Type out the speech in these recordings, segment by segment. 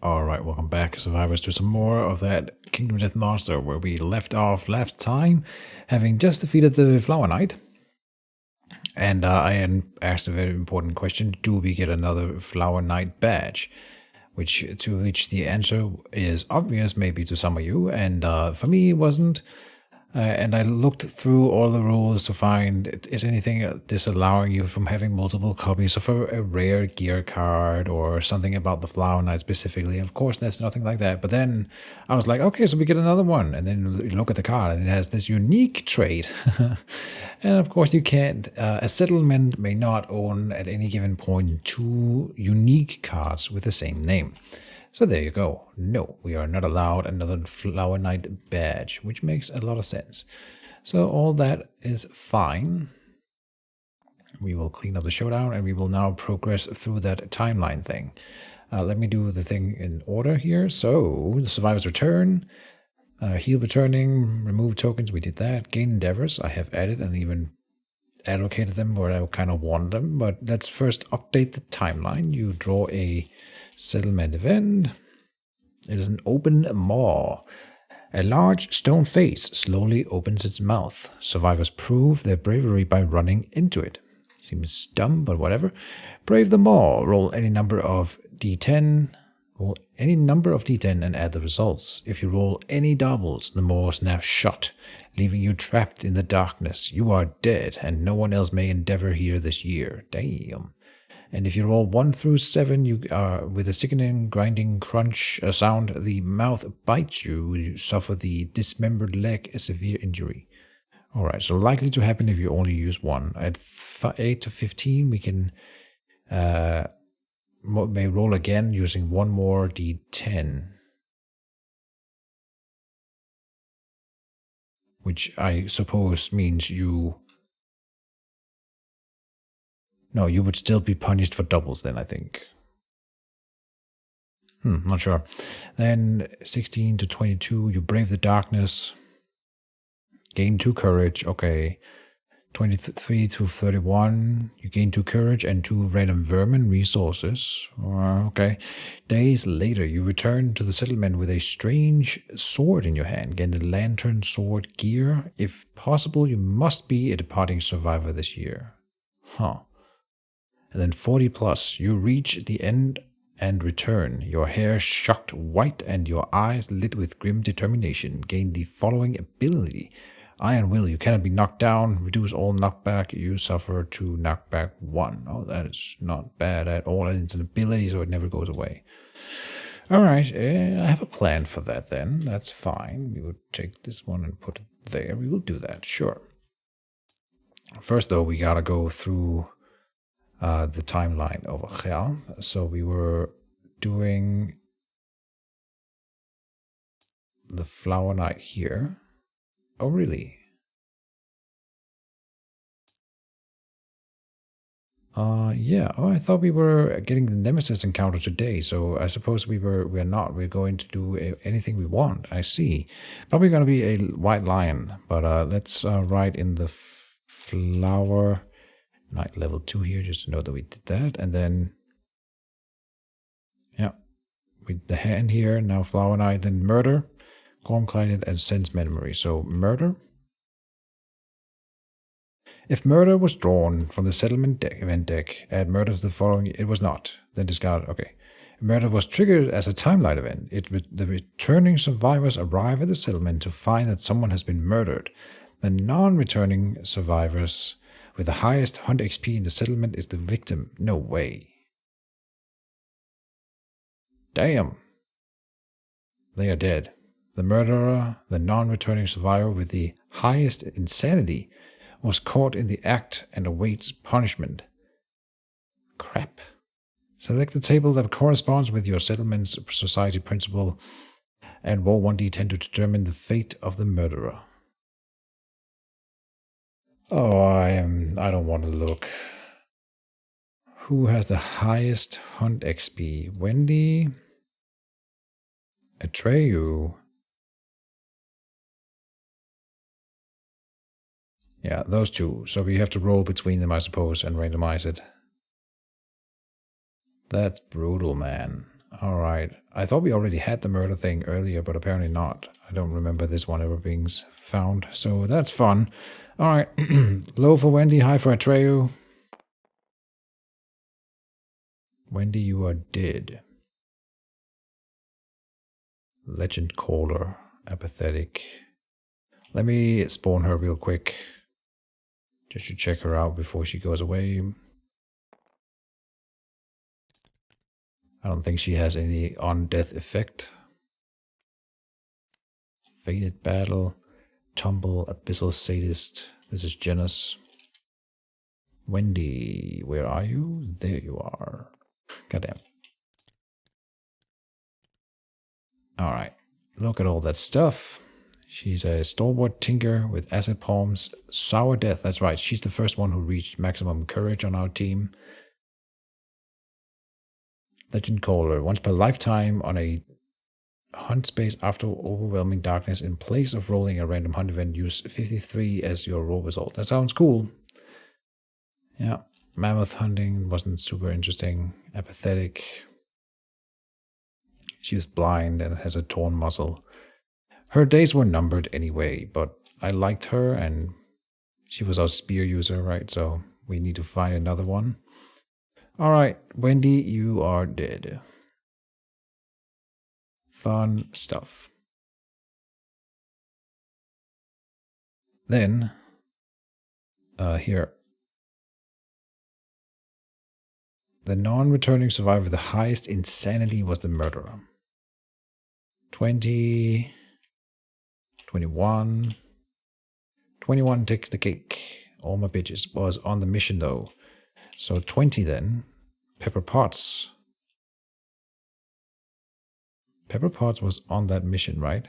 Alright, welcome back, survivors, to some more of that Kingdom Death Monster where we left off last time, having just defeated the Flower Knight. And I had asked a very important question: do we get another Flower Knight badge? To which the answer is obvious, maybe to some of you, and for me it wasn't. And I looked through all the rules to find, is anything disallowing you from having multiple copies of a rare gear card or something about the Flower Knight specifically. Of course, there's nothing like that. But then I was like, okay, so we get another one. And then you look at the card and it has this unique trait. And of course, you can't, a settlement may not own at any given point two unique cards with the same name. So there you go. No, we are not allowed another Flower Knight badge, which makes a lot of sense. So all that is fine. We will clean up the showdown and we will now progress through that timeline thing. Let me do the thing in order here. So the survivors return, heal returning, remove tokens. We did that. Gain endeavors. I have added and even allocated them where I kind of want them. But let's first update the timeline. You draw a settlement event. It is an open maw. A large stone face slowly opens its mouth. Survivors prove their bravery by running into it. Seems dumb, but whatever. Brave the maw. Roll any number of d10. Roll any number of d10 and add the results. If you roll any doubles, the maw snaps shut, leaving you trapped in the darkness. You are dead, and no one else may endeavor here this year. Damn. And if you roll 1 through 7, you with a sickening, grinding crunch sound, the mouth bites you. You suffer the dismembered leg, a severe injury. All right, so likely to happen if you only use one. At 8 to 15, we can may roll again using one more d10. Which I suppose means you... No, you would still be punished for doubles then, I think. Not sure. Then 16 to 22, you brave the darkness. Gain 2 courage, okay. 23 to 31, you gain 2 courage and 2 random vermin resources. Okay. Days later, you return to the settlement with a strange sword in your hand. Gain the lantern sword gear. If possible, you must be a departing survivor this year. Huh. And then 40 plus, you reach the end and return. Your hair shocked white and your eyes lit with grim determination. Gain the following ability. Iron Will, you cannot be knocked down. Reduce all knockback. You suffer 2 knockback 1. Oh, that is not bad at all. And it's an ability, so it never goes away. Alright, I have a plan for that then. That's fine. We would take this one and put it there. We will do that, sure. First, though, we gotta go through the timeline over here. So we were doing the Flower Knight here. Oh, really? Yeah. Oh, I thought we were getting the Nemesis encounter today, so I suppose we're not. We're going to do anything we want. I see. Probably going to be a white lion, but let's write in the Flower Knight level 2 here, just to know that we did that. And then, yeah, with the hand here, now Flower Knight, then murder, calm-climbed, and sense memory. So murder. If murder was drawn from the settlement event deck, add murder to the following. It was not. Then discard. Okay. Murder was triggered as a timeline event. The returning survivors arrive at the settlement to find that someone has been murdered. The non-returning survivors with the highest hunt XP in the settlement is the victim. No way. Damn. They are dead. The murderer, the non-returning survivor with the highest insanity, was caught in the act and awaits punishment. Crap. Select the table that corresponds with your settlement's society principle and roll 1d10 to determine the fate of the murderer. Oh, I don't want to look. Who has the highest hunt XP? Wendy? Atreyu? Yeah, those two. So we have to roll between them, I suppose, and randomize it. That's brutal, man. Alright. I thought we already had the murder thing earlier, but apparently not. I don't remember this one ever being found, so that's fun. Alright. Low for Wendy, high for Atreyu. Wendy, you are dead. Legend Caller. Apathetic. Let me spawn her real quick. Just to check her out before she goes away. I don't think she has any on-death effect. Fated Battle. Tumble. Abyssal Sadist. This is Janus. Wendy, where are you? There you are. Goddamn. Alright. Look at all that stuff. She's a stalwart tinker with acid palms. Sour Death, that's right. She's the first one who reached maximum courage on our team. Legend Caller. Once per lifetime on a hunt space after overwhelming darkness. In place of rolling a random hunt event, use 53 as your roll result. That sounds cool. Yeah. Mammoth hunting wasn't super interesting. Apathetic. She's blind and has a torn muscle. Her days were numbered anyway, but I liked her and she was our spear user, right? So we need to find another one. Alright, Wendy, you are dead. Fun stuff. Then, here. The non-returning survivor with the highest insanity was the murderer. 20, 21. 21 takes the cake. All my bitches was on the mission though. So 20 then. Pepper Potts. Pepper Potts was on that mission, right?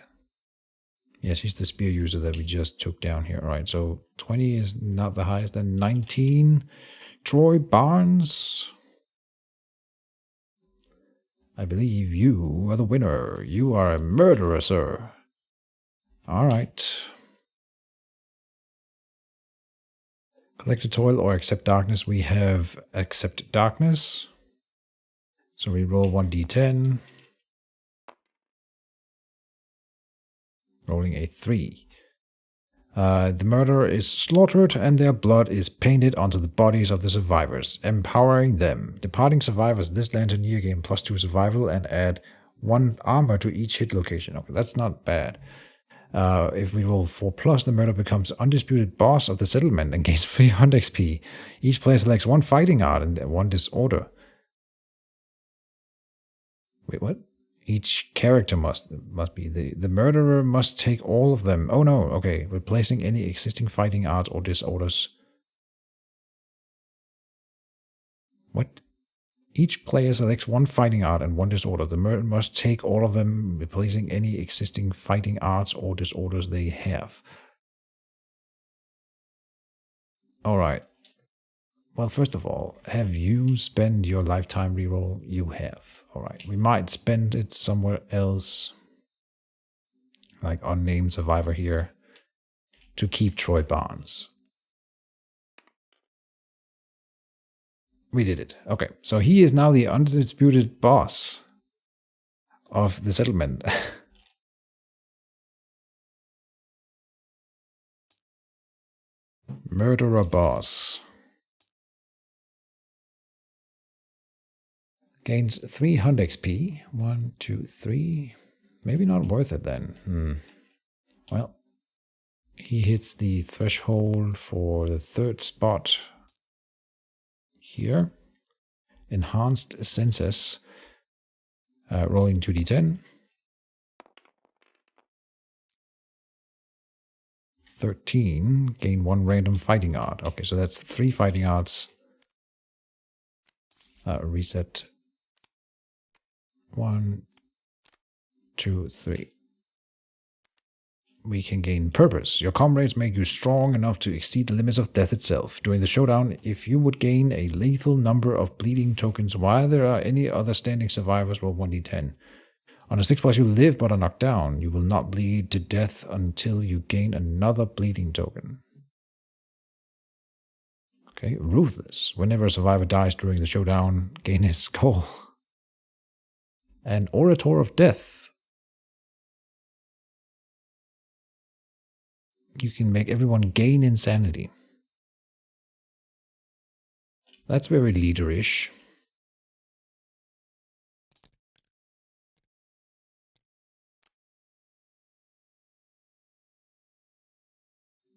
Yes, he's the spear user that we just took down here. All right, so 20 is not the highest. Then 19. Troy Barnes. I believe you are the winner. You are a murderer, sir. All right. Collect the toil or accept darkness. We have accept darkness. So we roll 1d10. Rolling a 3. The murderer is slaughtered and their blood is painted onto the bodies of the survivors, empowering them. Departing survivors this lantern year gain +2 survival and add 1 armor to each hit location. Okay, that's not bad. If we roll 4+, the murderer becomes undisputed boss of the settlement and gains 300 XP. Each player selects 1 fighting art and 1 disorder. Wait, what? Each character must be. The murderer must take all of them. Oh no, okay. Replacing any existing fighting arts or disorders. What? Each player selects 1 fighting art and 1 disorder. The murderer must take all of them, replacing any existing fighting arts or disorders they have. Alright. Well, first of all, have you spent your lifetime reroll? You have. Alright, we might spend it somewhere else, like unnamed survivor here, to keep Troy Barnes. We did it. Okay, so he is now the undisputed boss of the settlement. Murderer boss. Gains 300 XP. 1, 2, 3. Maybe not worth it then. Well, he hits the threshold for the 3rd spot. Here. Enhanced senses. Rolling 2d10. 13. Gain 1 random fighting art. Okay, so that's 3 fighting arts. Reset. 1, 2, 3. We can gain purpose. Your comrades make you strong enough to exceed the limits of death itself. During the showdown, if you would gain a lethal number of bleeding tokens while there are any other standing survivors, roll 1d10. On a 6+, you live but are knocked down. You will not bleed to death until you gain another bleeding token. Okay, Ruthless. Whenever a survivor dies during the showdown, gain his skull. An Orator of Death. You can make everyone gain insanity. That's very leaderish.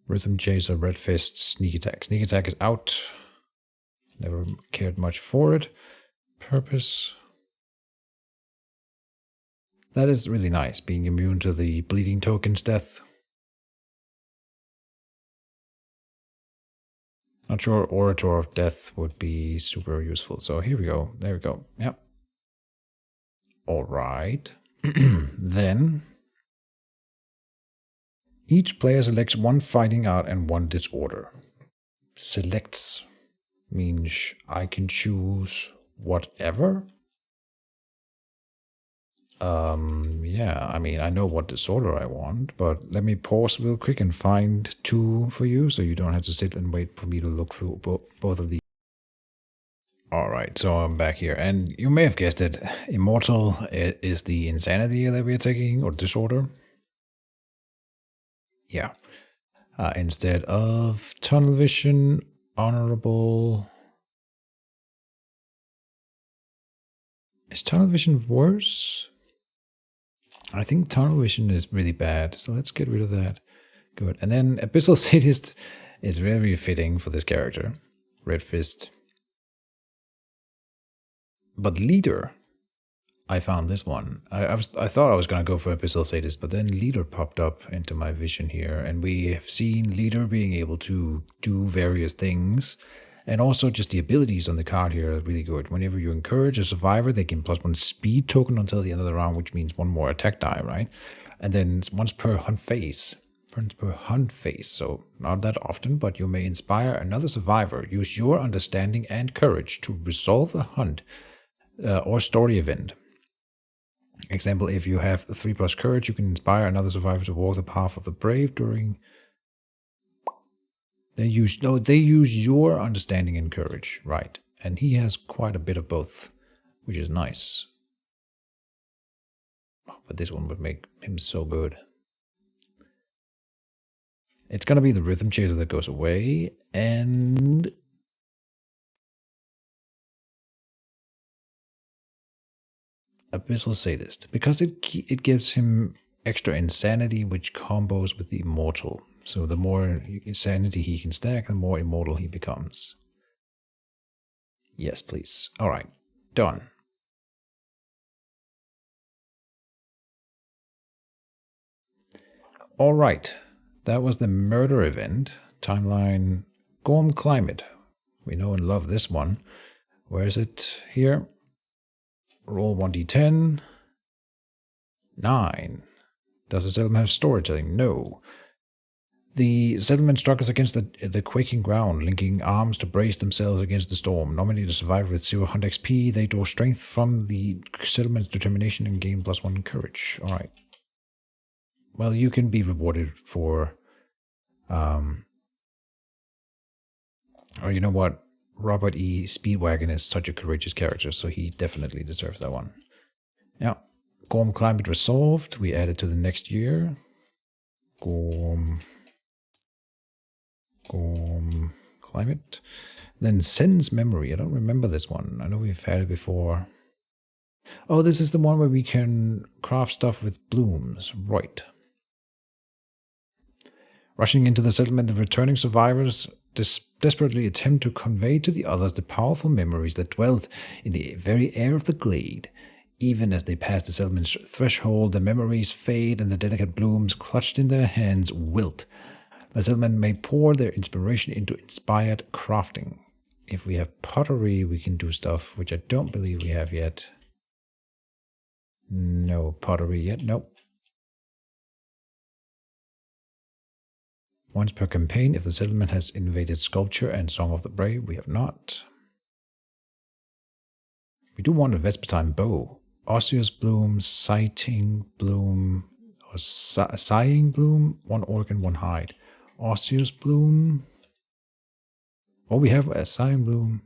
Rhythm Chaser, Red Fist, Sneak Attack. Sneak Attack is out. Never cared much for it. Purpose. That is really nice, being immune to the bleeding token's death. Not sure Orator of Death would be super useful. So here we go. There we go. Yep. Alright. Then each player selects one fighting art and one disorder. Selects means I can choose whatever. Yeah, I mean, I know what disorder I want, but let me pause real quick and find two for you so you don't have to sit and wait for me to look through both of these. Alright, so I'm back here, and you may have guessed it, Immortal is the insanity that we're taking, or disorder. Yeah. Instead of Tunnel Vision, Honorable. Is Tunnel Vision worse? I think Tunnel Vision is really bad, so let's get rid of that. Good. And then Abyssal Sadist is very fitting for this character. Red Fist. But Leader, I found this one. I thought I was going to go for Abyssal Sadist, but then Leader popped up into my vision here, and we have seen Leader being able to do various things. And also just the abilities on the card here are really good. Whenever you encourage a survivor, they gain +1 speed token until the end of the round, which means 1 more attack die, right? And then once per hunt phase. So not that often, but you may inspire another survivor. Use your understanding and courage to resolve a hunt or story event. Example, if you have 3+ courage, you can inspire another survivor to walk the path of the brave during... They use your understanding and courage, right? And he has quite a bit of both, which is nice. But this one would make him so good. It's gonna be the Rhythm Chaser that goes away, and Abyssal Sadist, because it gives him extra insanity, which combos with the Immortal. So the more insanity he can stack, the more immortal he becomes. Yes, please. All right, done. All right, that was the murder event. Timeline, Gorm Climate. We know and love this one. Where is it? Here. Roll 1d10. 9. Does the settlement have storytelling? No. The settlement struggles against the quaking ground, linking arms to brace themselves against the storm. Nominate a survivor with 0 hunt XP. They draw strength from the settlement's determination and gain +1 courage. Alright. Well, you can be rewarded for... or you know what? Robert E. Speedwagon is such a courageous character, so he definitely deserves that one. Yeah. Gorm Climate resolved. We add it to the next year. Gorm Climate. Then Sense Memory. I don't remember this one. I know we've had it before. Oh, this is the one where we can craft stuff with blooms. Right. Rushing into the settlement, the returning survivors desperately attempt to convey to the others the powerful memories that dwelt in the very air of the glade. Even as they pass the settlement's threshold, the memories fade and the delicate blooms clutched in their hands wilt. The settlement may pour their inspiration into inspired crafting. If we have pottery, we can do stuff, which I don't believe we have yet. No pottery yet, nope. Once per campaign, if the settlement has invaded Sculpture and Song of the Brave, we have not. We do want a Vespertine bow. Osseous Bloom, Sighting Bloom, or Sighing Bloom, 1 organ, 1 hide. Osseous Bloom. Oh, we have a Sighing Bloom.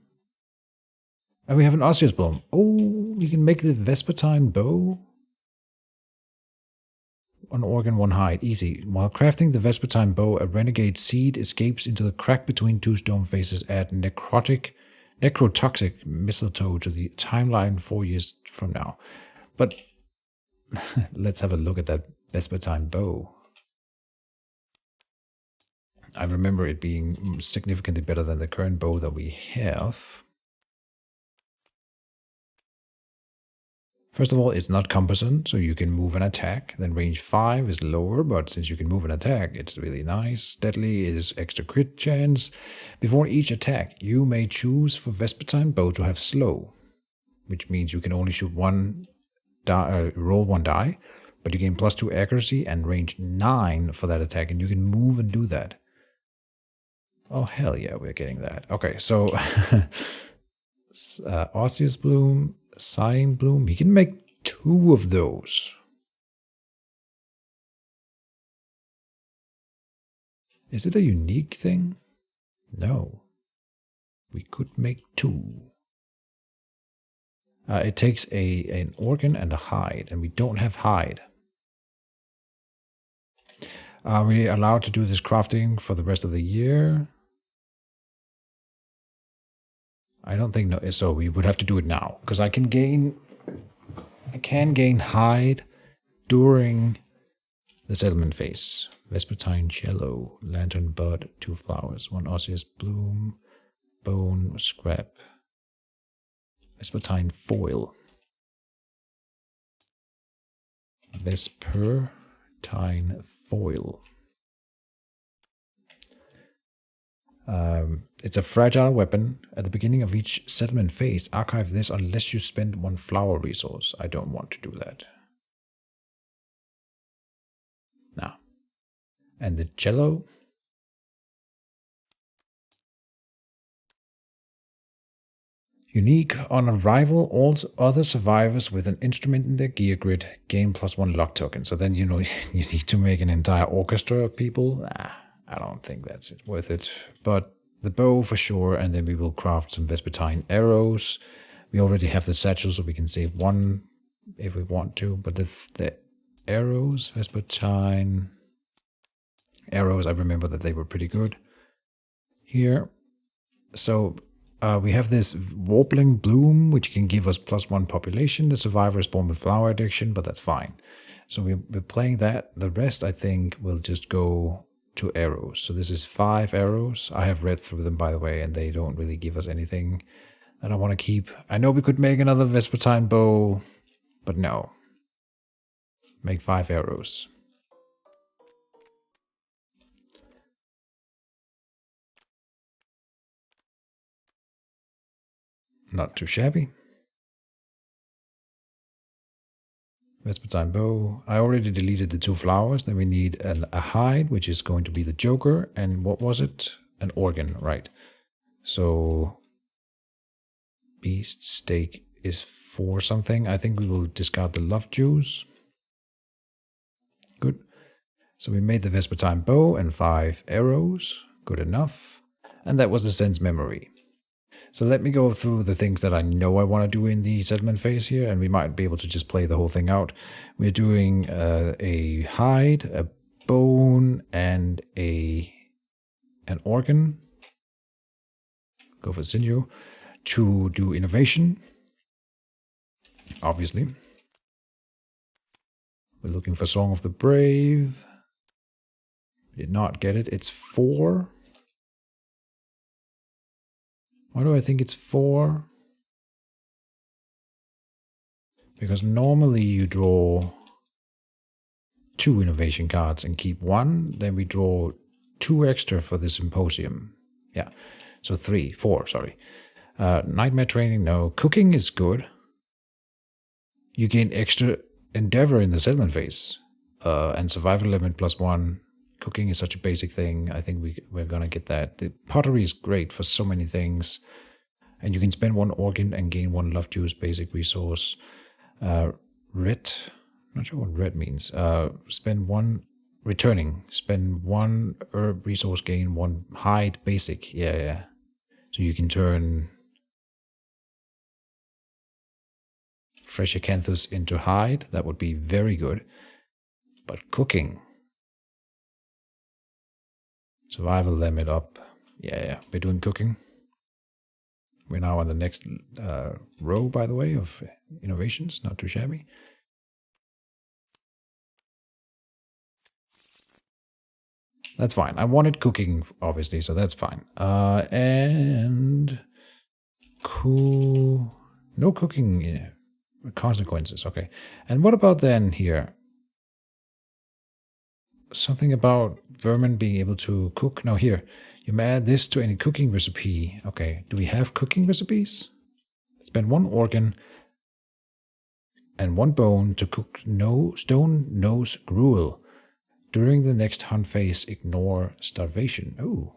And we have an osseous bloom. Oh, we can make the Vespertine bow. One organ, one hide. Easy. While crafting the Vespertine bow, a renegade seed escapes into the crack between two stone faces. Add necrotoxic mistletoe to the timeline 4 years from now. But let's have a look at that Vespertine bow. I remember it being significantly better than the current bow that we have. First of all, it's not cumbersome, so you can move and attack. Then range 5 is lower, but since you can move and attack, it's really nice. Deadly is extra crit chance. Before each attack, you may choose for Vespertine bow to have slow, which means you can only shoot one die, roll one die, but you gain +2 accuracy and range 9 for that attack, and you can move and do that. Oh, hell yeah, we're getting that. Okay, so Osseous Bloom, Sign Bloom. We can make 2 of those. Is it a unique thing? No. We could make 2. It takes an organ and a hide, and we don't have hide. Are we allowed to do this crafting for the rest of the year? I don't think so. We would have to do it now because I can gain hide during the settlement phase. Vespertine cello, lantern bud, 2 flowers, 1 osseous bloom, bone, scrap, Vespertine foil, Vespertine foil. It's a fragile weapon. At the beginning of each settlement phase, archive this unless you spend 1 flower resource. I don't want to do that. Now. And the cello. Unique. On arrival, all other survivors with an instrument in their gear grid gain +1 luck token. So then, you need to make an entire orchestra of people. I don't think that's worth it. But the bow for sure, and then we will craft some Vespertine arrows. We already have the satchel, so we can save 1 if we want to. But the arrows, Vespertine arrows, I remember that they were pretty good here. So we have this Warbling Bloom, which can give us +1 population. The survivor is born with flower addiction, but that's fine. So we're playing that. The rest, I think, will just go to arrows. So this is 5 arrows. I have read through them, by the way, and they don't really give us anything that I want to keep. I know we could make another Vespertine bow, but no. Make 5 arrows. Not too shabby. Vespertine bow. I already deleted the 2 flowers. Then we need a hide, which is going to be the Joker. And what was it? An organ, right. So beast steak is 4 something. I think we will discard the love juice. Good. So we made the Vespertine bow and 5 arrows. Good enough. And that was the sense memory. So let me go through the things that I know I want to do in the settlement phase here, and we might be able to just play the whole thing out. We're doing a hide, a bone, and an organ. Go for sinew. To do innovation, obviously. We're looking for Song of the Brave. Did not get it. It's 4. Why do I think it's 4? Because normally you draw 2 innovation cards and keep 1. Then we draw 2 extra for the symposium. Yeah, so 4, sorry. Nightmare training, no. Cooking is good. You gain extra endeavor in the settlement phase. And survival element +1. Cooking is such a basic thing. I think we're going to get that. The pottery is great for so many things. And you can spend 1 organ and gain 1 love juice basic resource. Red. Not sure what red means. Spend 1 returning. Spend 1 herb resource, gain 1 hide basic. Yeah. So you can turn fresh acanthus into hide. That would be very good. But cooking. Survival limit up. Yeah, we're doing cooking. We're now on the next row, by the way, of innovations. Not too shabby. That's fine. I wanted cooking, obviously, so that's fine. And cool. No cooking consequences. Okay. And what about then here? Something about vermin being able to cook. No, here. You may add this to any cooking recipe. Okay. Do we have cooking recipes? Spend 1 organ and 1 bone to cook stone nose gruel. During the next hunt phase, ignore starvation. Oh.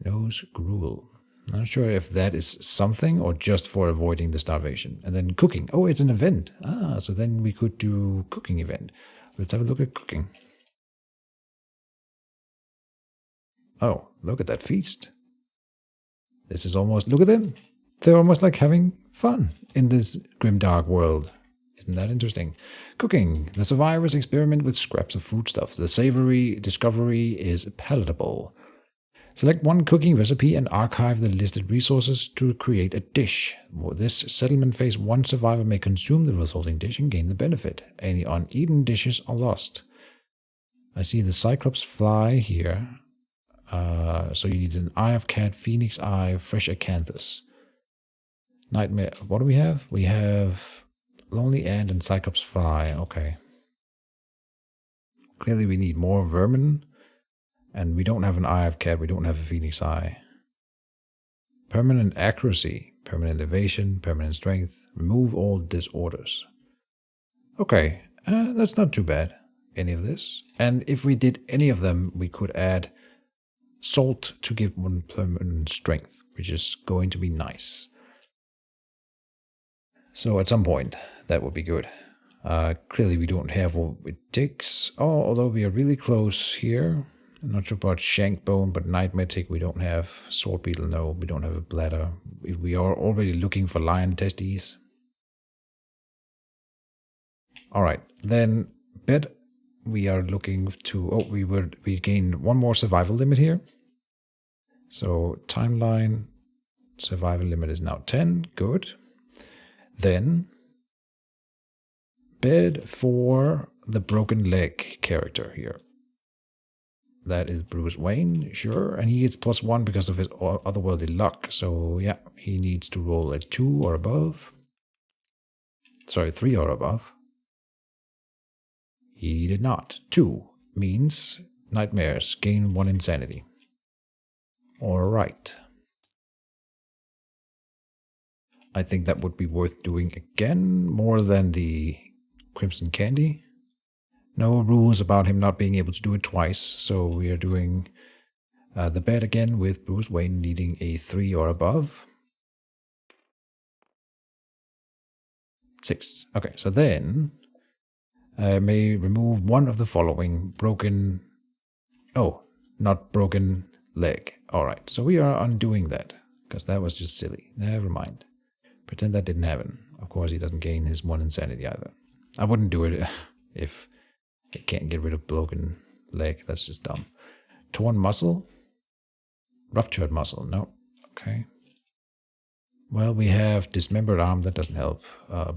Nose gruel. I'm not sure if that is something or just for avoiding the starvation. And then cooking. Oh, it's an event. Ah, so then we could do cooking event. Let's have a look at cooking. Oh, look at that feast. This is almost, look at them. They're almost like having fun in this grimdark world. Isn't that interesting? Cooking. The survivors experiment with scraps of foodstuffs. The savory discovery is palatable. Select 1 cooking recipe and archive the listed resources to create a dish. For this settlement phase, 1 survivor may consume the resulting dish and gain the benefit. Any uneaten dishes are lost. I see the Cyclops fly here. So you need an Eye of Cat, Phoenix Eye, Fresh Acanthus. Nightmare. What do we have? We have Lonely Ant and Cyclops fly. Okay. Clearly we need more vermin. And we don't have an Eye of Cat, we don't have a Phoenix Eye. Permanent accuracy, permanent evasion, permanent strength. Remove all disorders. Okay, that's not too bad, any of this. And if we did any of them, we could add salt to give 1 permanent strength, which is going to be nice. So at some point, that would be good. Clearly we don't have what it takes. Oh, although we are really close here. I'm not sure about Shankbone, but Nightmare Tick we don't have. Sword Beetle, no, we don't have a bladder. We are already looking for lion testes. Alright, then bed we are looking to... Oh, we gained 1 more survival limit here. So timeline, survival limit is now 10, good. Then bed for the broken leg character here. That is Bruce Wayne, sure. And he gets +1 because of his otherworldly luck. So yeah, he needs to roll a 2 or above. Sorry, 3 or above. He did not. 2 means nightmares, gain 1 insanity. Alright. I think that would be worth doing again, more than the Crimson Candy. No rules about him not being able to do it twice, so we are doing the bed again with Bruce Wayne needing a 3 or above. 6. Okay, so then I may remove 1 of the following broken... Oh, not broken leg. Alright, so we are undoing that, because that was just silly. Never mind. Pretend that didn't happen. Of course, he doesn't gain his 1 insanity either. I wouldn't do it if... I can't get rid of broken leg. That's just dumb. Torn muscle? Ruptured muscle. No. Okay. Well, we have dismembered arm. That doesn't help.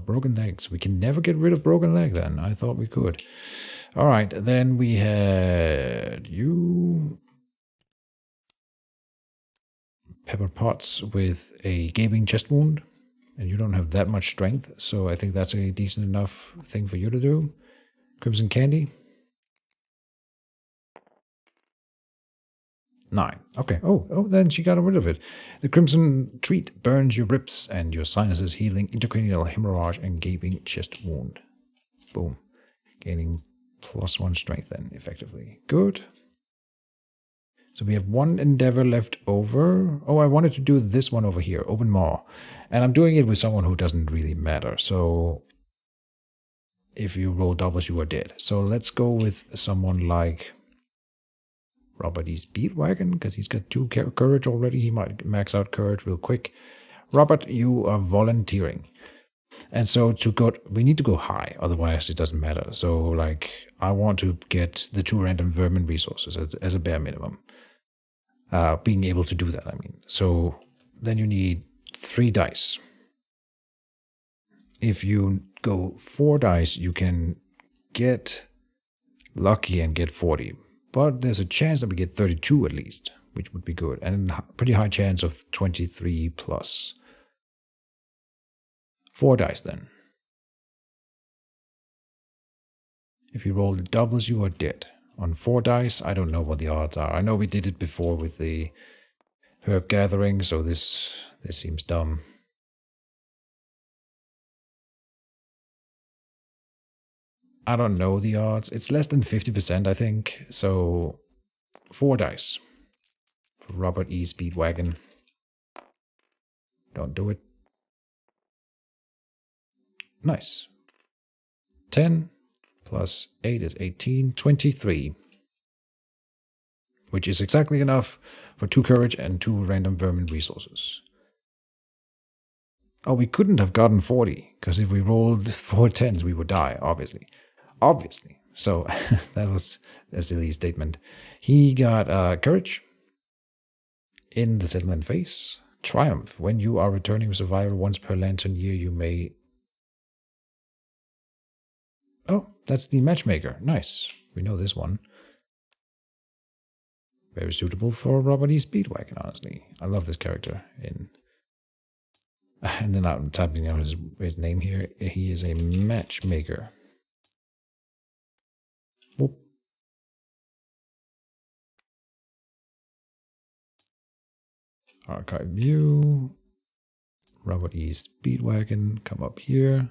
Broken legs. We can never get rid of broken leg then. I thought we could. All right. Then we had you. Pepper Potts with a gaping chest wound. And you don't have that much strength. So I think that's a decent enough thing for you to do. Crimson Candy. 9. Okay. Oh, then she got rid of it. The Crimson Treat burns your ribs and your sinuses, healing intracranial hemorrhage and gaping chest wound. Boom. Gaining +1 strength then, effectively. Good. So we have 1 endeavor left over. Oh, I wanted to do this one over here, Open Maw. And I'm doing it with someone who doesn't really matter. So if you roll doubles, you are dead. So let's go with someone like Robert E. Speedwagon, because he's got 2 courage already. He might max out courage real quick. Robert, you are volunteering. And so we need to go high, otherwise it doesn't matter. So like I want to get the 2 random vermin resources as a bare minimum. Being able to do that, I mean. So then you need 3 dice. If you go 4 dice, you can get lucky and get 40. But there's a chance that we get 32 at least, which would be good. And a pretty high chance of 23 plus. 4 dice then. If you roll the doubles, you are dead. On 4 dice, I don't know what the odds are. I know we did it before with the herb gathering, so this seems dumb. I don't know the odds. It's less than 50%, I think. So 4 dice for Robert E. Speedwagon. Don't do it. Nice. 10 plus 8 is 18, 23. Which is exactly enough for 2 courage and 2 random vermin resources. Oh, we couldn't have gotten 40, because if we rolled 4 10s, we would die, obviously. Obviously. So that was a silly statement. He got courage in the settlement phase. Triumph. When you are returning a survivor once per lantern year, you may... Oh, that's the matchmaker. Nice. We know this one. Very suitable for Robert E. Speedwagon, honestly. I love this character. And then I'm typing out his name here. He is a matchmaker. Whoop. Archive view. Robert E. Speedwagon. Come up here.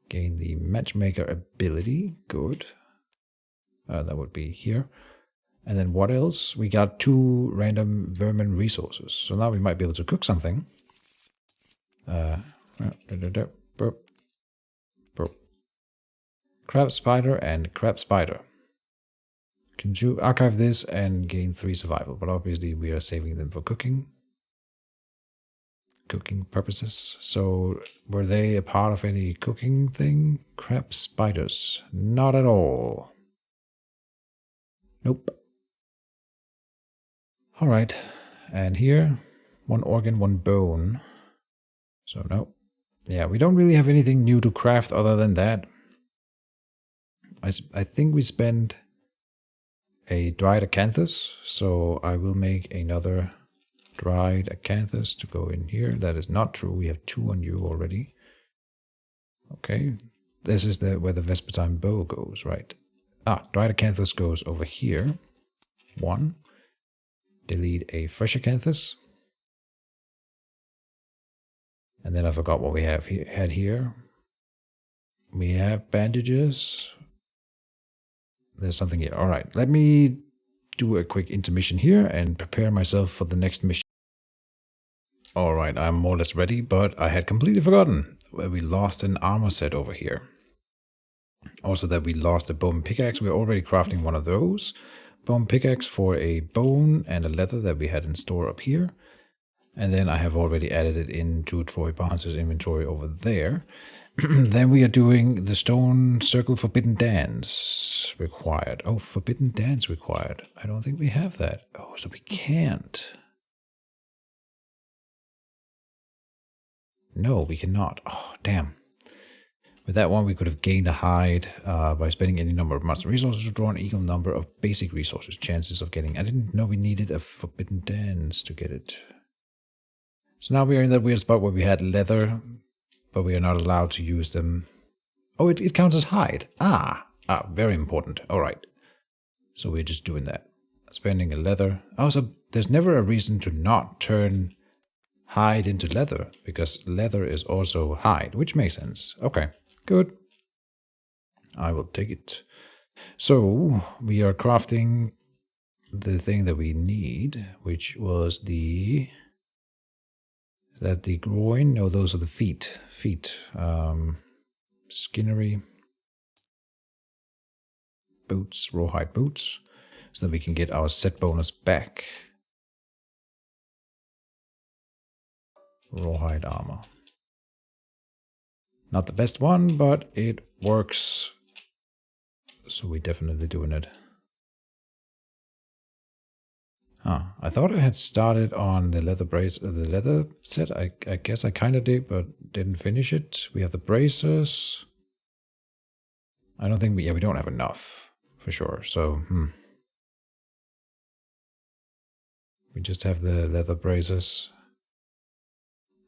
Gain the matchmaker ability. Good. That would be here. And then what else? We got 2 random vermin resources. So now we might be able to cook something. Crab spider and crab spider. Can you archive this and gain 3 survival? But obviously we are saving them for cooking. Cooking purposes. So were they a part of any cooking thing? Crab spiders. Not at all. Nope. Alright. And here, 1 organ, 1 bone. So no. Yeah, we don't really have anything new to craft other than that. I think we spent a dried acanthus, so I will make another dried acanthus to go in here. That is not true. We have 2 on you already. Okay. This is where the Vespertine bow goes, right? Dried acanthus goes over here. 1. Delete a fresh acanthus. And then I forgot what we had here. We have bandages. There's something here. All right, let me do a quick intermission here and prepare myself for the next mission. All right, I'm more or less ready, but I had completely forgotten where we lost an armor set over here. Also that we lost a bone pickaxe. We're already crafting one of those. Bone pickaxe for a bone and a leather that we had in store up here. And then I have already added it into Troy Barnes' inventory over there. Then we are doing the stone circle forbidden dance required. Oh, forbidden dance required. I don't think we have that. Oh, so we can't. No, we cannot. Oh, damn. With that one, we could have gained a hide by spending any number of monster resources to draw an equal number of basic resources. Chances of getting... I didn't know we needed a forbidden dance to get it. So now we are in that weird spot where we had leather, but we are not allowed to use them. Oh, it counts as hide. Very important. All right. So we're just doing that. Spending a leather. Oh, so there's never a reason to not turn hide into leather, because leather is also hide, which makes sense. Okay, good. I will take it. So we are crafting the thing that we need, which was the... Is that the groin? No, those are the feet. Skinnery. Boots, rawhide boots. So that we can get our set bonus back. Rawhide armor. Not the best one, but it works. So we're definitely doing it. Huh. I thought I had started on the leather the leather set. I guess I kind of did, but didn't finish it. We have the bracers. I don't think we don't have enough for sure. So we just have the leather bracers.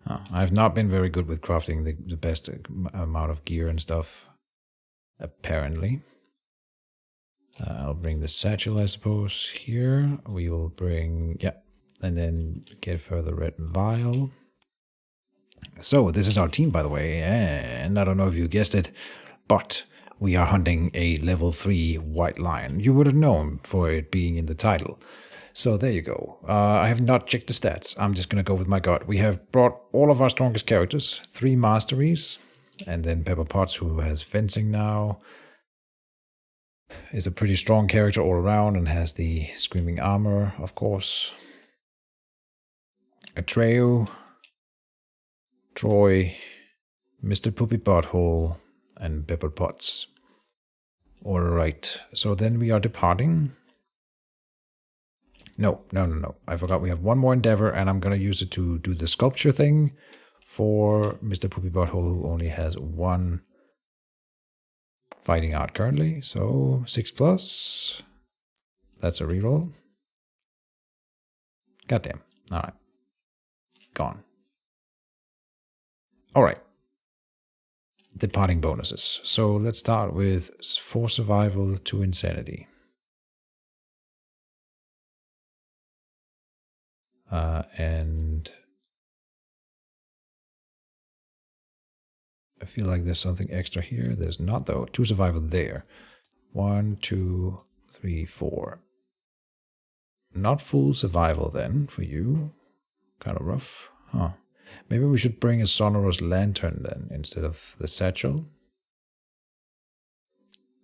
Huh. I've not been very good with crafting the best amount of gear and stuff. Apparently. I'll bring the satchel, I suppose, here. We will bring, and then get further red vial. So, this is our team, by the way, and I don't know if you guessed it, but we are hunting a level 3 white lion. You would have known for it being in the title. So there you go. I have not checked the stats. I'm just going to go with my gut. We have brought all of our strongest characters, 3 masteries, and then Pepper Potts, who has fencing now, is a pretty strong character all around and has the screaming armor, of course. Atreyu, Troy, Mr. Poopy Butthole, and Pepper Potts. Alright, so then we are departing. No. I forgot we have one more endeavor, and I'm going to use it to do the sculpture thing for Mr. Poopy Butthole, who only has 1 fighting art currently. So 6+. That's a reroll. Goddamn. Alright. Gone. Alright. Departing bonuses. So let's start with 4 survival, 2 insanity. And I feel like there's something extra here. There's not, though. 2 survival there. 1, 2, 3, 4. Not full survival then for you. Kind of rough. Huh. Maybe we should bring a sonorous lantern then instead of the satchel.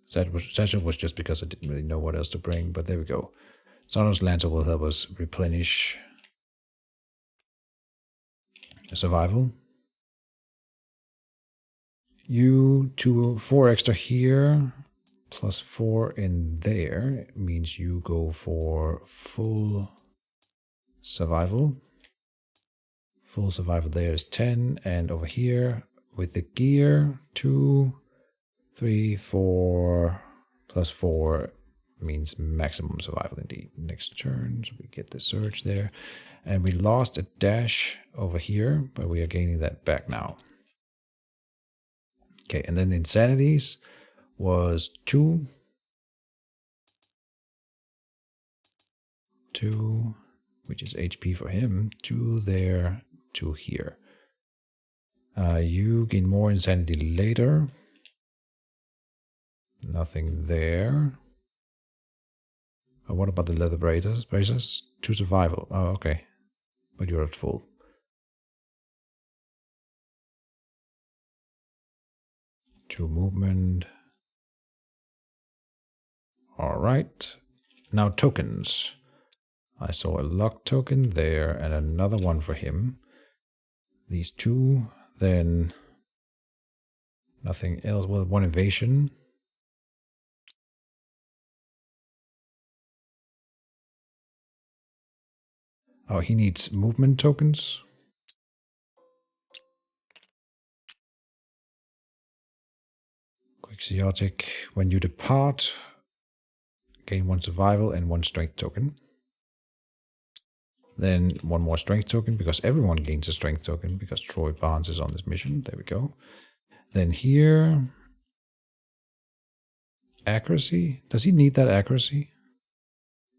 Satchel was just because I didn't really know what else to bring, but there we go. Sonorous lantern will help us replenish survival. You 4 extra here, plus 4 in there means you go for full survival. Full survival there is 10, and over here with the gear 2, 3, 4 plus 4 means maximum survival indeed. Next turn, so we get the surge there, and we lost a dash over here, but we are gaining that back now. Okay, and then the insanities was 2, 2, which is HP for him, 2 there, 2 here. You gain more insanity later. Nothing there. What about the leather braces? 2 survival. Oh, okay. But you're at full. 2 movement. Alright. Now tokens. I saw a lock token there and another one for him. These 2, then nothing else. Well, 1 evasion. Oh, he needs movement tokens. Quixotic. When you depart, gain 1 survival and 1 strength token. Then 1 more strength token, because everyone gains a strength token, because Troy Barnes is on this mission. There we go. Then here, accuracy. Does he need that accuracy?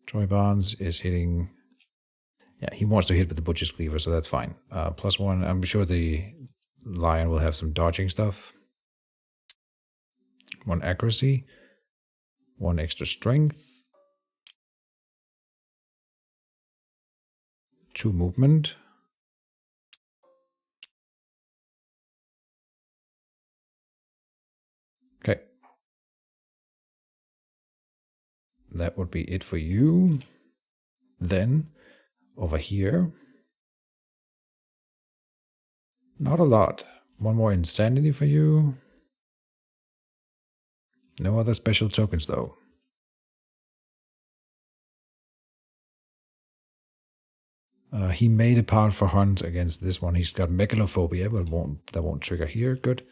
Troy Barnes is hitting. Yeah, he wants to hit with the Butcher's Cleaver, so that's fine. +1. I'm sure the lion will have some dodging stuff. 1 accuracy. 1 extra strength. 2 movement. Okay. That would be it for you. Then, over here. Not a lot. One more insanity for you. No other special tokens though. He may depart for hunt against this one. He's got megalophobia, but that won't trigger here. Good.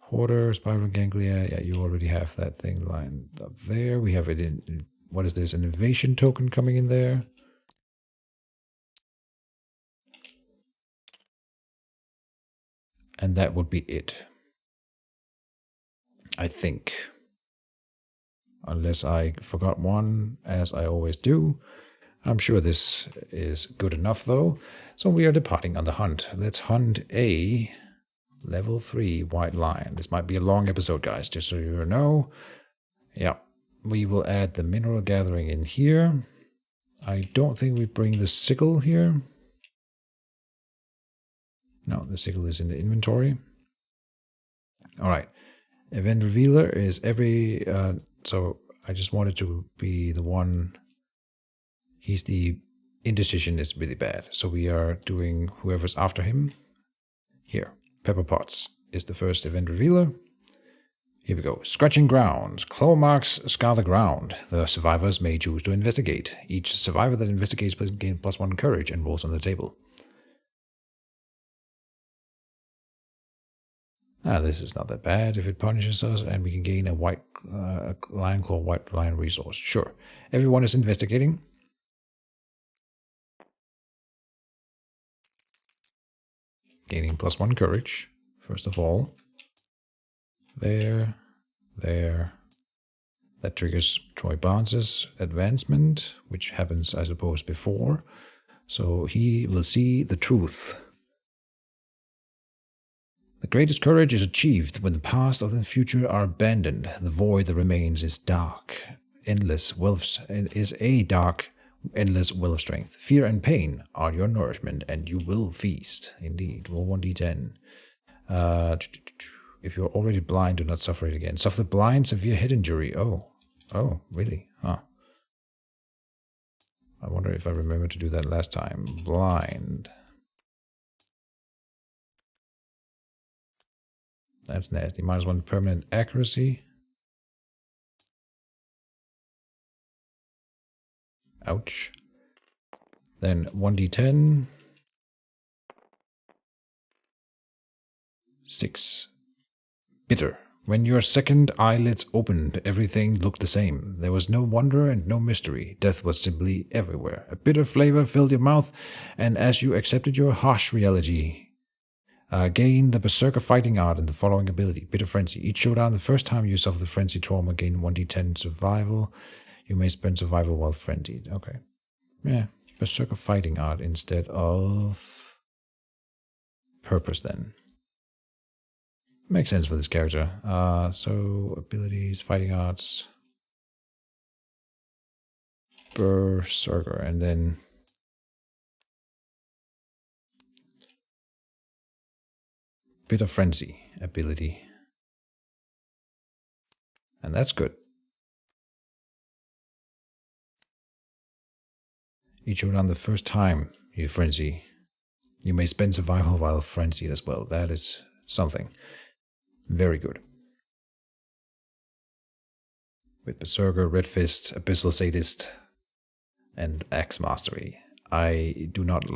Hoarder, spiral ganglia. Yeah, you already have that thing lined up there. We have it in what is this? An evasion token coming in there. And that would be it. I think. Unless I forgot one, as I always do. I'm sure this is good enough, though. So we are departing on the hunt. Let's hunt a level 3 white lion. This might be a long episode, guys, just so you know. Yeah, we will add the mineral gathering in here. I don't think we bring the sickle here. No, the sickle is in the inventory. All right. Event revealer is every... so I just wanted to be the one... He's the indecision is really bad. So we are doing whoever's after him. Here, Pepper Potts is the first event revealer. Here we go. Scratching grounds. Claw marks scar the ground. The survivors may choose to investigate. Each survivor that investigates gains +1 courage and rolls on the table. This is not that bad if it punishes us, and we can gain a white lion claw, white lion resource. Sure. Everyone is investigating. Gaining +1 courage, first of all. There. That triggers Troy Barnes's advancement, which happens, I suppose, before. So he will see the truth. The greatest courage is achieved when the past and the future are abandoned. The void that remains is dark, endless well of strength. Fear and pain are your nourishment, and you will feast. Indeed. Roll 1d10. If you're already blind, do not suffer it again. Suffer blind, severe head injury. Oh, really? Huh. I wonder if I remember to do that last time. Blind. That's nasty. -1 permanent accuracy. Ouch. Then 1d10. 6. Bitter. When your second eyelids opened, everything looked the same. There was no wonder and no mystery. Death was simply everywhere. A bitter flavor filled your mouth, and as you accepted your harsh reality, gain the Berserker fighting art and the following ability. Bitter Frenzy. Each showdown, the first time you suffer the frenzy trauma, gain 1d10 survival. You may spend survival while frenzied. Okay. Yeah. Berserker fighting art instead of purpose then. Makes sense for this character. So abilities, fighting arts, Berserker, and then Bitter Frenzy ability. And that's good. Each showdown the first time you frenzy, you may spend survival while frenzied as well. That is something. Very good. With Berserker, Red Fist, Abyssal Sadist, and Axe Mastery. I do not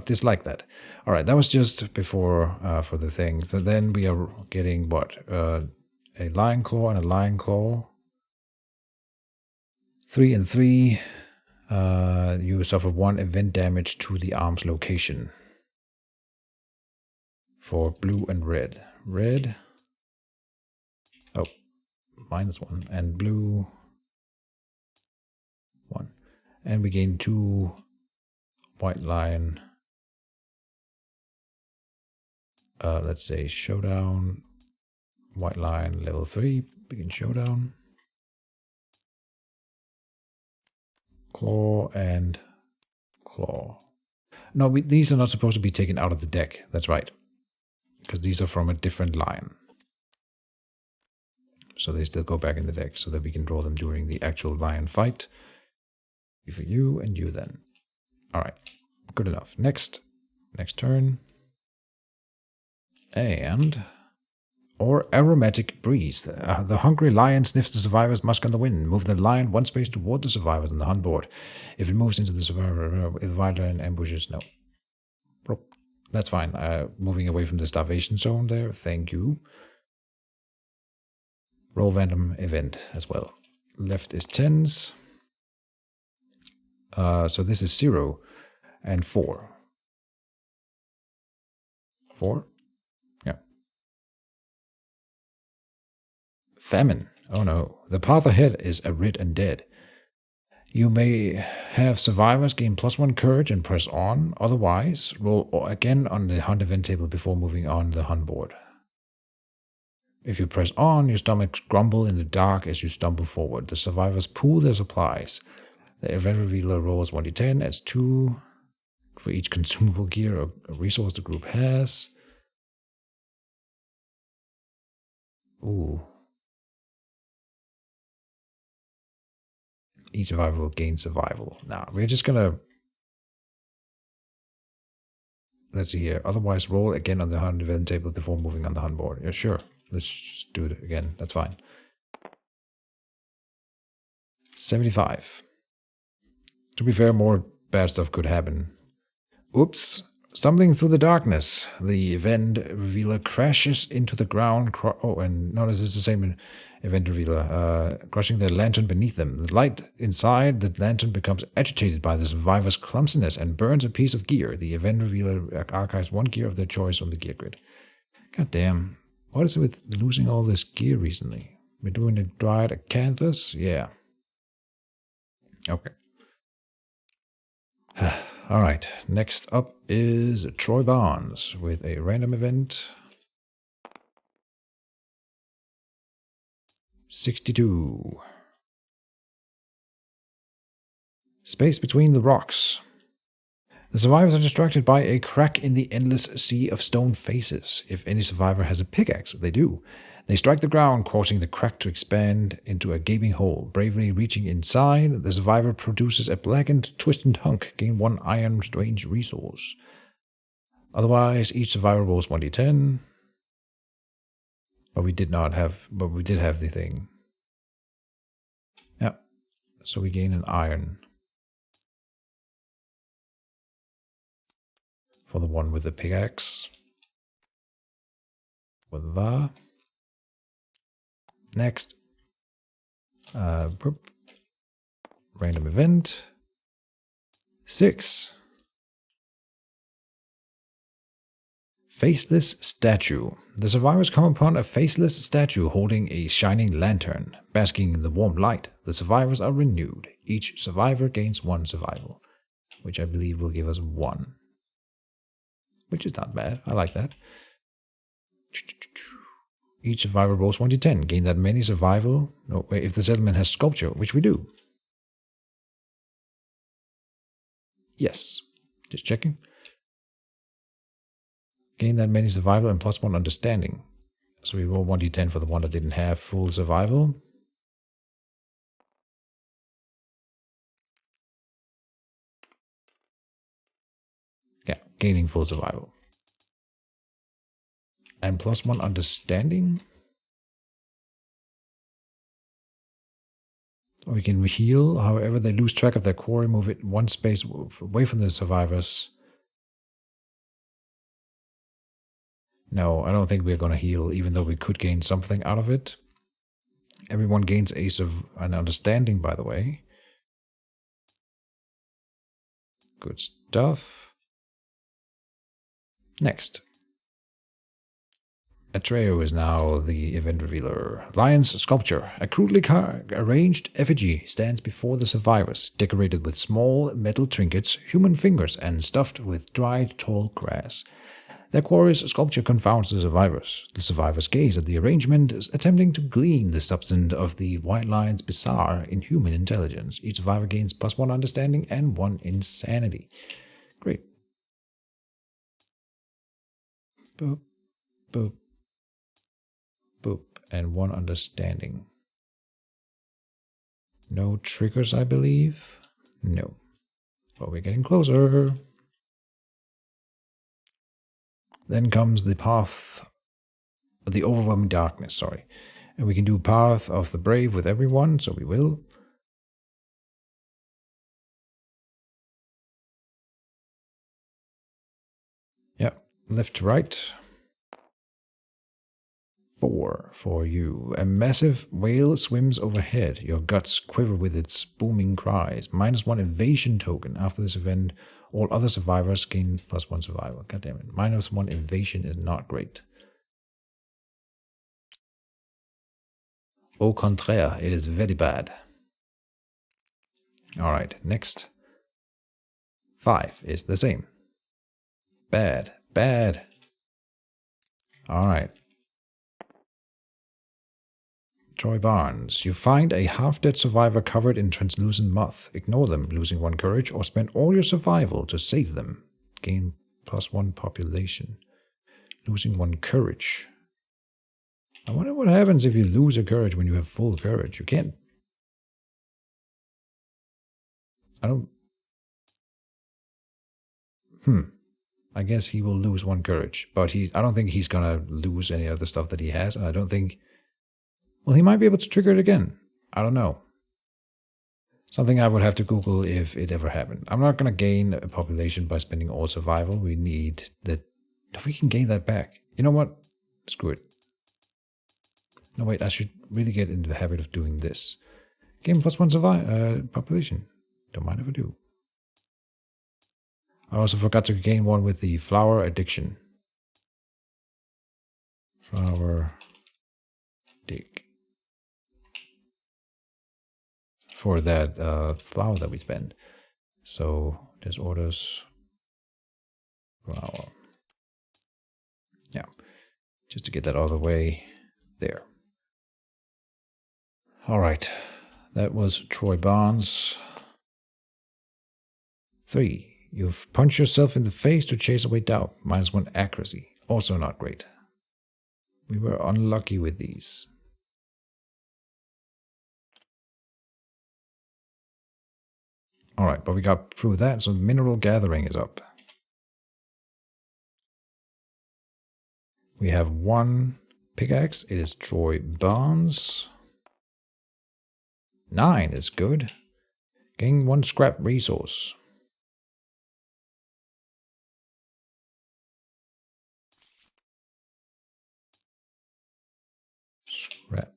dislike that. All right, that was just before for the thing. So then we are getting what? A Lion Claw and a Lion Claw. 3 and 3. You suffer 1 event damage to the arm's location. For blue and red. Red. Oh, -1. And blue. 1. And we gain 2 white lion. Let's say showdown. White lion level 3. Begin showdown. Claw and claw. No, these are not supposed to be taken out of the deck. That's right. Because these are from a different line. So they still go back in the deck so that we can draw them during the actual lion fight. For you and you then. Alright. Good enough. Next turn. And... Or aromatic breeze. The hungry lion sniffs the survivor's musk on the wind. Move the lion one space toward the survivors on the hunt board. If it moves into the survivor, if the wild lion ambushes, no. That's fine. Moving away from the starvation zone there. Thank you. Roll random event as well. Left is 10s. So this is 0 and 4. 4? Yeah. Famine. Oh no. The path ahead is arid and dead. You may have survivors gain +1 courage and press on. Otherwise, roll again on the hunt event table before moving on the hunt board. If you press on, your stomachs grumble in the dark as you stumble forward. The survivors pool their supplies. The event revealer rolls 1d10, adds 2 for each consumable gear or resource the group has. Ooh. Each survivor will gain survival. Now, we're just gonna... Let's see here. Otherwise, roll again on the hunt event table before moving on the hunt board. Yeah, sure. Let's just do it again. That's fine. 75. To be fair, more bad stuff could happen. Oops. Stumbling through the darkness, the event revealer crashes into the ground. Oh, and notice it's the same event revealer, crushing the lantern beneath them. The light inside the lantern becomes agitated by the survivor's clumsiness and burns a piece of gear. The event revealer archives 1 gear of their choice on the gear grid. God damn. What is it with losing all this gear recently? We're doing the Dryad Acanthus? Yeah. Okay. Alright, next up is Troy Barnes with a random event. 62. Space between the rocks. The survivors are distracted by a crack in the endless sea of stone faces. If any survivor has a pickaxe, they do. They strike the ground, causing the crack to expand into a gaping hole. Bravely reaching inside, the survivor produces a blackened, twisted hunk, gain 1 iron strange resource. Otherwise, each survivor rolls 1d10. But we did have the thing. Yeah. So we gain an iron. For the one with the pickaxe. With that. Next. Random event. 6. Faceless Statue. The survivors come upon a faceless statue holding a shining lantern. Basking in the warm light, the survivors are renewed. Each survivor gains 1 survival, which I believe will give us 1. Which is not bad. I like that. Each survivor rolls 1d10. Gain that many survival. No, wait, if the settlement has sculpture, which we do. Yes. Just checking. Gain that many survival and +1 understanding. So we roll 1d10 for the one that didn't have full survival. Yeah, gaining full survival. And +1 understanding. We can heal. However, they lose track of their quarry, move it 1 space away from the survivors. No, I don't think we're going to heal, even though we could gain something out of it. Everyone gains an understanding, by the way. Good stuff. Next. Atreo is now the event revealer. Lion's sculpture. A crudely arranged effigy stands before the survivors, decorated with small metal trinkets, human fingers, and stuffed with dried tall grass. Their quarry's sculpture confounds the survivors. The survivors gaze at the arrangement, attempting to glean the substance of the white lion's bizarre, inhuman intelligence. Each survivor gains +1 understanding and 1 insanity. Great. Boop, boop, boop, and 1 understanding. No triggers, I believe? No. But we're getting closer. Then comes the path, the overwhelming darkness, sorry. And we can do Path of the Brave with everyone, so we will. Yep, left to right. 4 for you. A massive whale swims overhead. Your guts quiver with its booming cries. -1 evasion token. After this event, all other survivors gain +1 survival. God damn it. -1 evasion is not great. Au contraire, it is very bad. Alright, next. 5 is the same. Bad. Bad. Alright. Troy Barnes. You find a half-dead survivor covered in translucent moth. Ignore them, losing 1 courage, or spend all your survival to save them. Gain +1 population. Losing 1 courage. I wonder what happens if you lose a courage when you have full courage. You can't... I guess he will lose 1 courage, but I don't think he's gonna lose any of the stuff that he has, and I don't think... Well, he might be able to trigger it again. I don't know. Something I would have to Google if it ever happened. I'm not gonna gain a population by spending all survival. We need that... We can gain that back. You know what? Screw it. No, wait, I should really get into the habit of doing this. Gain +1 population. Don't mind if I do. I also forgot to gain 1 with the flower addiction. Flower dig. For that flower that we spent. So disorders flower. Yeah. Just to get that out of the way. There. Alright. That was Troy Barnes. 3. You've punched yourself in the face to chase away doubt. -1 accuracy. Also not great. We were unlucky with these. Alright, but we got through that, so mineral gathering is up. We have 1 pickaxe. It is Troy Barnes. 9 is good. Gain 1 scrap resource. Scrap.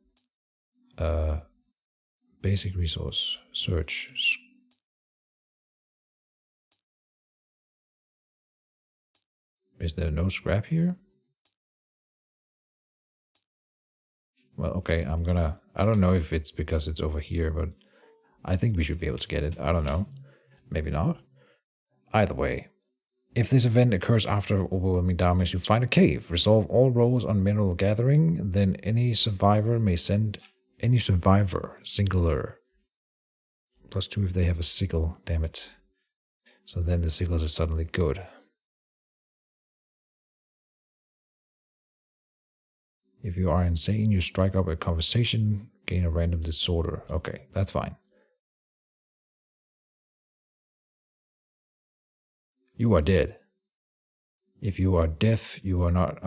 Basic resource. Search. Is there no scrap here? Well, okay, I don't know if it's because it's over here, but I think we should be able to get it. I don't know. Maybe not. Either way, if this event occurs after overwhelming damage, you find a cave. Resolve all rolls on mineral gathering, then any survivor may send any survivor, singular. +2 if they have a sickle, damn it. So then the sickles are suddenly good. If you are insane, you strike up a conversation, gain a random disorder. Okay, that's fine. You are dead. If you are deaf, you are not...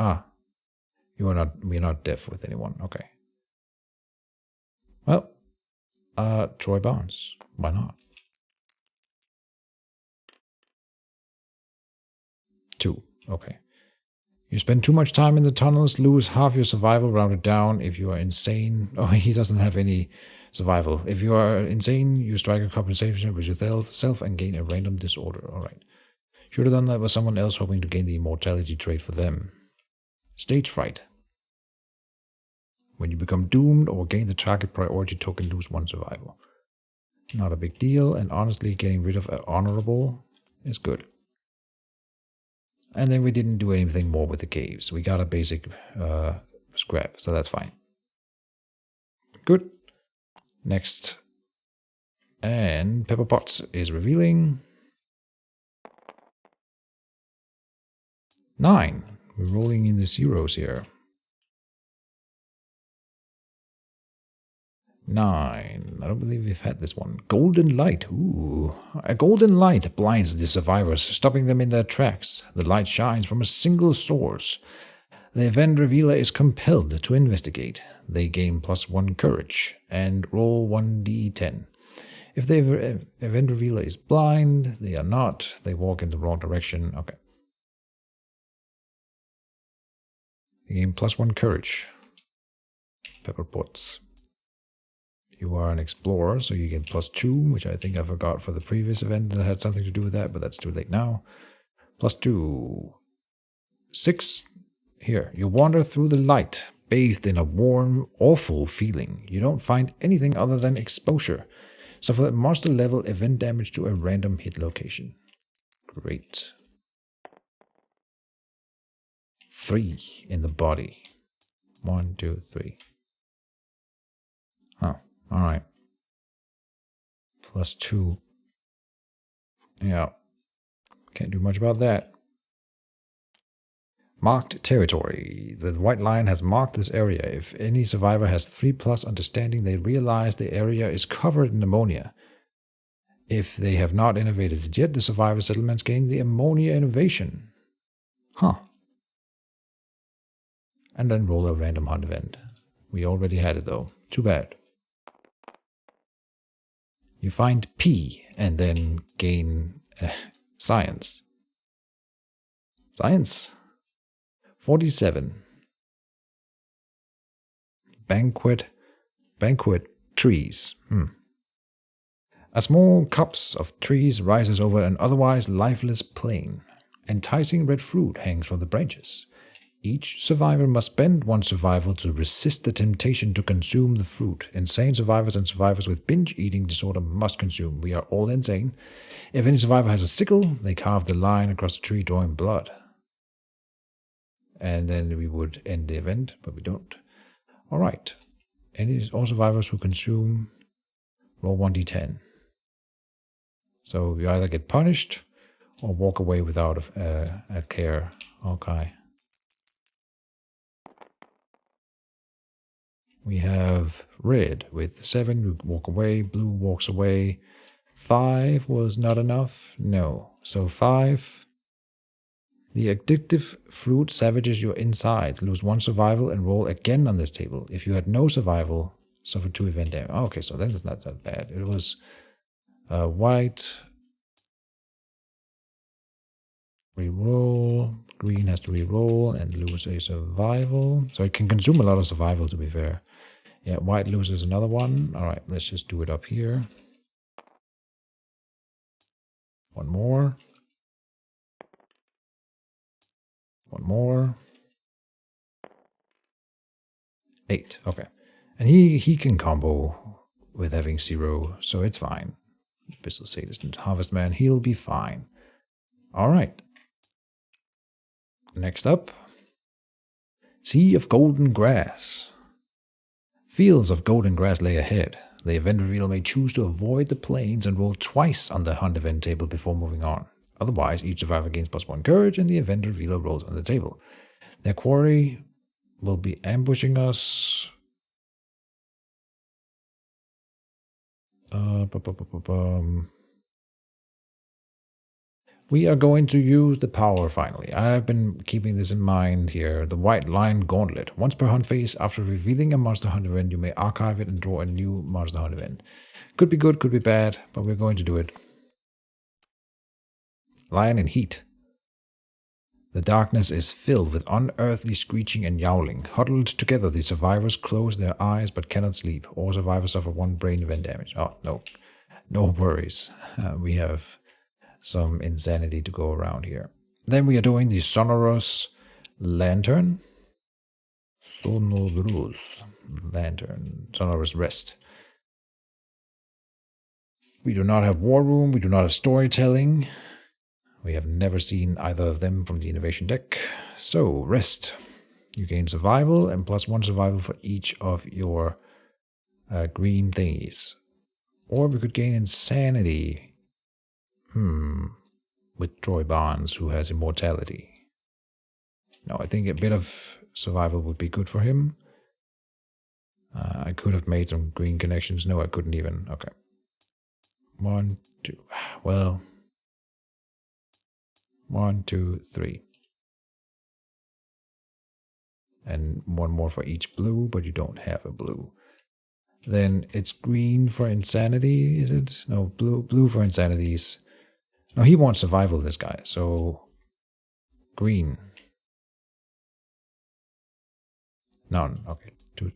we're not deaf with anyone. Okay. Well, Troy Barnes. Why not? 2. Okay. You spend too much time in the tunnels, lose half your survival, rounded down. If you are insane... Oh, he doesn't have any survival. If you are insane, you strike a compensation with yourself and gain a random disorder. Alright. Should have done that with someone else hoping to gain the immortality trait for them. Stage fright. When you become doomed or gain the target priority token, lose 1 survival. Not a big deal, and honestly, getting rid of honorable is good. And then we didn't do anything more with the caves. We got a basic scrap, so that's fine. Good. Next. And Pepper Potts is revealing. 9. We're rolling in the zeros here. 9. I don't believe we've had this one. Golden light. Ooh. A golden light blinds the survivors, stopping them in their tracks. The light shines from a single source. The event revealer is compelled to investigate. They gain +1 courage and roll 1d10. If the event revealer is blind, they are not. They walk in the wrong direction. Okay. They gain +1 courage. Pepper pots. You are an explorer, so you get +2, which I think I forgot for the previous event that had something to do with that, but that's too late now. +2. 6. Here, you wander through the light, bathed in a warm, awful feeling. You don't find anything other than exposure. Suffer a monster level event damage to a random hit location. Great. 3 in the body. 1, 2, 3. Oh, alright. +2. Yeah. Can't do much about that. Marked territory. The white line has marked this area. If any survivor has 3+ understanding, they realize the area is covered in ammonia. If they have not innovated it yet, the survivor settlements gain the ammonia innovation. Huh. And then roll a random hunt event. We already had it though. Too bad. You find P and then gain science. Science. 47. Banquet trees. A small copse of trees rises over an otherwise lifeless plain. Enticing red fruit hangs from the branches. Each survivor must spend 1 survival to resist the temptation to consume the fruit. Insane survivors and survivors with binge eating disorder must consume. We are all insane. If any survivor has a sickle, they carve the line across the tree drawing blood. And then we would end the event, but we don't. Alright. All survivors who consume, roll 1d10. So you either get punished or walk away without a care. Okay. We have red with 7, we walk away, blue walks away. 5 was not enough? No. So 5. The addictive fruit savages your insides. Lose 1 survival and roll again on this table. If you had no survival, suffer 2 event damage. Oh, okay, so that was not that bad. It was white. Reroll. Green has to reroll and lose a survival. So it can consume a lot of survival, to be fair. Yeah, white loses another one. Alright, let's just do it up here. 1 more. 1 more. 8. Okay. And he can combo with having 0, so it's fine. Abyssal Sadist and Harvestman, he'll be fine. Alright. Next up. Sea of Golden Grass. Fields of golden grass lay ahead. The event revealer may choose to avoid the plains and roll twice on the hunt event table before moving on. Otherwise, each survivor gains +1 courage and the event revealer rolls on the table. Their quarry will be ambushing us. We are going to use the power finally. I've been keeping this in mind here. The White Line Gauntlet. Once per hunt phase, after revealing a monster hunt event, you may archive it and draw a new monster hunt event. Could be good, could be bad, but we're going to do it. Lion in Heat. The darkness is filled with unearthly screeching and yowling. Huddled together, the survivors close their eyes but cannot sleep. All survivors suffer 1 brain event damage. Oh, no. No worries. We have some insanity to go around here. Then we are doing the Sonorous Lantern. Sonorous Lantern. Sonorous Rest. We do not have War Room. We do not have Storytelling. We have never seen either of them from the Innovation deck. So, Rest. You gain Survival and +1 Survival for each of your green thingies. Or we could gain Insanity. With Troy Barnes, who has Immortality. No, I think a bit of survival would be good for him. I could have made some green connections. No, I couldn't even. Okay. 1, 2. Well, 1, 2, 3. And one more for each blue, but you don't have a blue. Then it's green for insanity, is it? No, blue for insanities. No, he wants survival, this guy. So green. None. Okay. 2.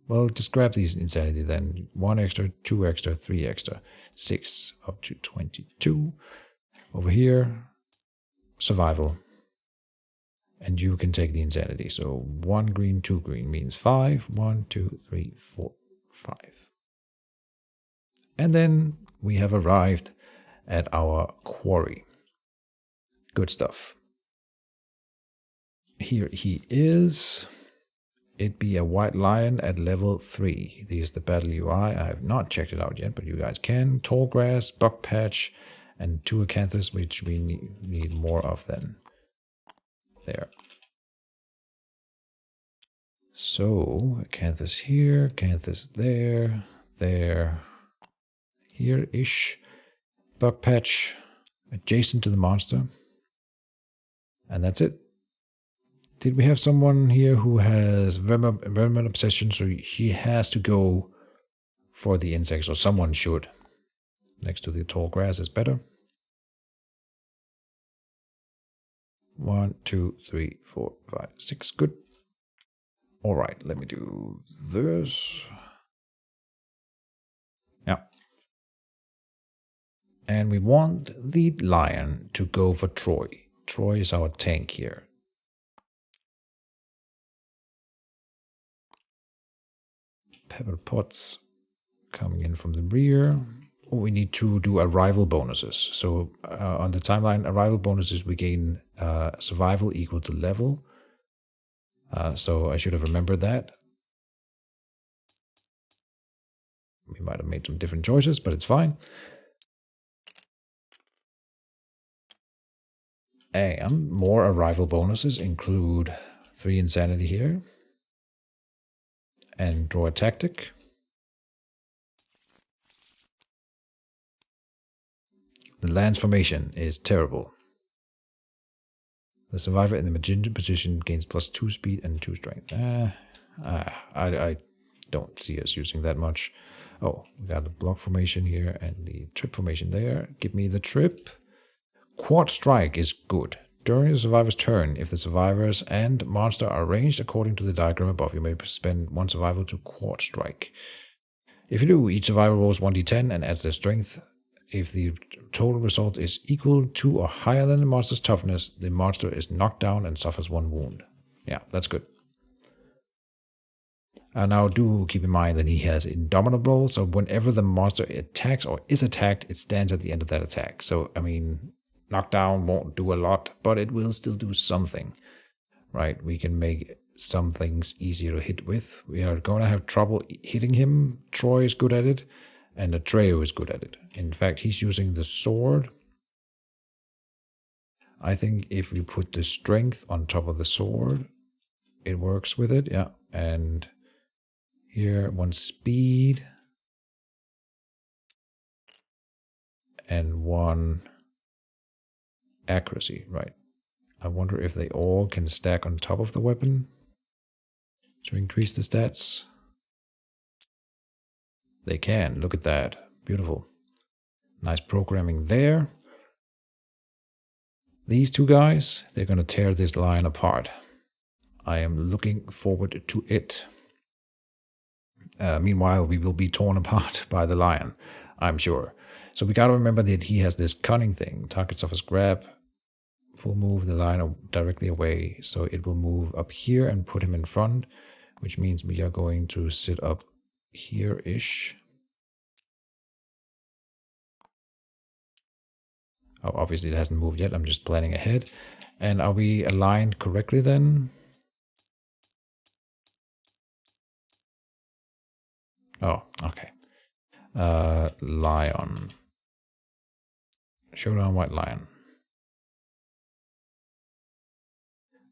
Well, just grab these insanity then. 1 extra, 2 extra, 3 extra. 6 up to 22. Over here, survival. And you can take the insanity. So 1 green, 2 green means 5. 1, 2, 3, 4, 5. And then we have arrived at our quarry. Good stuff. Here he is. It be a white lion at level 3. This is the battle UI. I have not checked it out yet, but you guys can. Tall grass, buck patch, and 2 acanthus, which we need more of then. There. So, acanthus here, acanthus there, there, here-ish. Buck patch adjacent to the monster. And that's it. Did we have someone here who has vermin obsession, so he has to go for the insects, or someone should. Next to the tall grass is better. 1, 2, 3, 4, 5, 6. Good. All right, let me do this. Yeah. And we want the lion to go for Troy. Troy is our tank here. Pepper pots coming in from the rear. We need to do arrival bonuses. So on the timeline, arrival bonuses, we gain survival equal to level. So I should have remembered that. We might have made some different choices, but it's fine. And more arrival bonuses include 3 insanity here. And draw a tactic. The lance formation is terrible. The survivor in the magenta position gains +2 speed and 2 strength. I don't see us using that much. Oh, we got the block formation here and the trip formation there. Give me the trip. Quad strike is good. During the survivor's turn, if the survivors and monster are arranged according to the diagram above, you may spend 1 survival to quad strike. If you do, each survivor rolls 1d10 and adds their strength. If the total result is equal to or higher than the monster's toughness, the monster is knocked down and suffers 1 wound. Yeah, that's good. Now do keep in mind that he has Indomitable, so whenever the monster attacks or is attacked, it stands at the end of that attack. So, I mean, knockdown won't do a lot, but it will still do something, right? We can make some things easier to hit with. We are going to have trouble hitting him. Troy is good at it, and Atreyu is good at it. In fact, he's using the sword. I think if we put the strength on top of the sword, it works with it, yeah. And here, 1 speed. And 1 accuracy, right. I wonder if they all can stack on top of the weapon to increase the stats. They can, look at that. Beautiful. Nice programming there. These 2 guys, they're going to tear this lion apart. I am looking forward to it. Meanwhile, we will be torn apart by the lion, I'm sure. So we got to remember that he has this cunning thing. Target suffers grab. Full move the lion directly away. So it will move up here and put him in front, which means we are going to sit up here-ish. Oh, obviously it hasn't moved yet. I'm just planning ahead. And are we aligned correctly then? Oh, okay. Lion. Showdown white lion.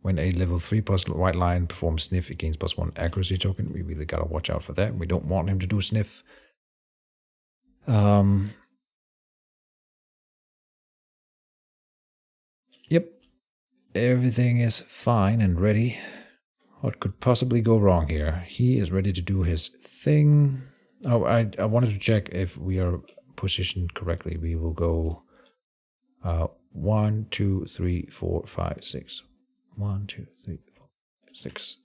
When a level 3 plus white lion performs sniff, it gains +1 accuracy token. We really gotta watch out for that. We don't want him to do sniff. Yep. Everything is fine and ready. What could possibly go wrong here? He is ready to do his thing. Oh, I wanted to check if we are positioned correctly. We will go 1, 2, 3, 4, 5, 6. 1, 2, 3, 4, 6.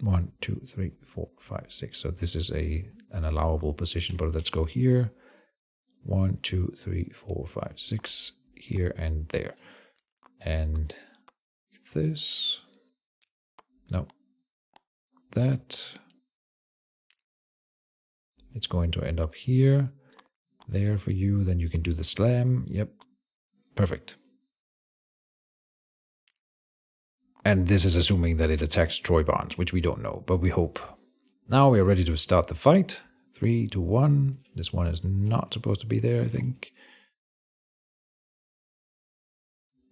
1, 2, 3, 4, 5, 6. So this is an allowable position, but let's go here. 1, 2, 3, 4, 5, 6. Here and there. And this. No. That. It's going to end up here. There for you. Then you can do the slam. Yep. Perfect. And this is assuming that it attacks Troy Barnes, which we don't know, but we hope. Now we are ready to start the fight. 3, 2, 1. This one is not supposed to be there, I think.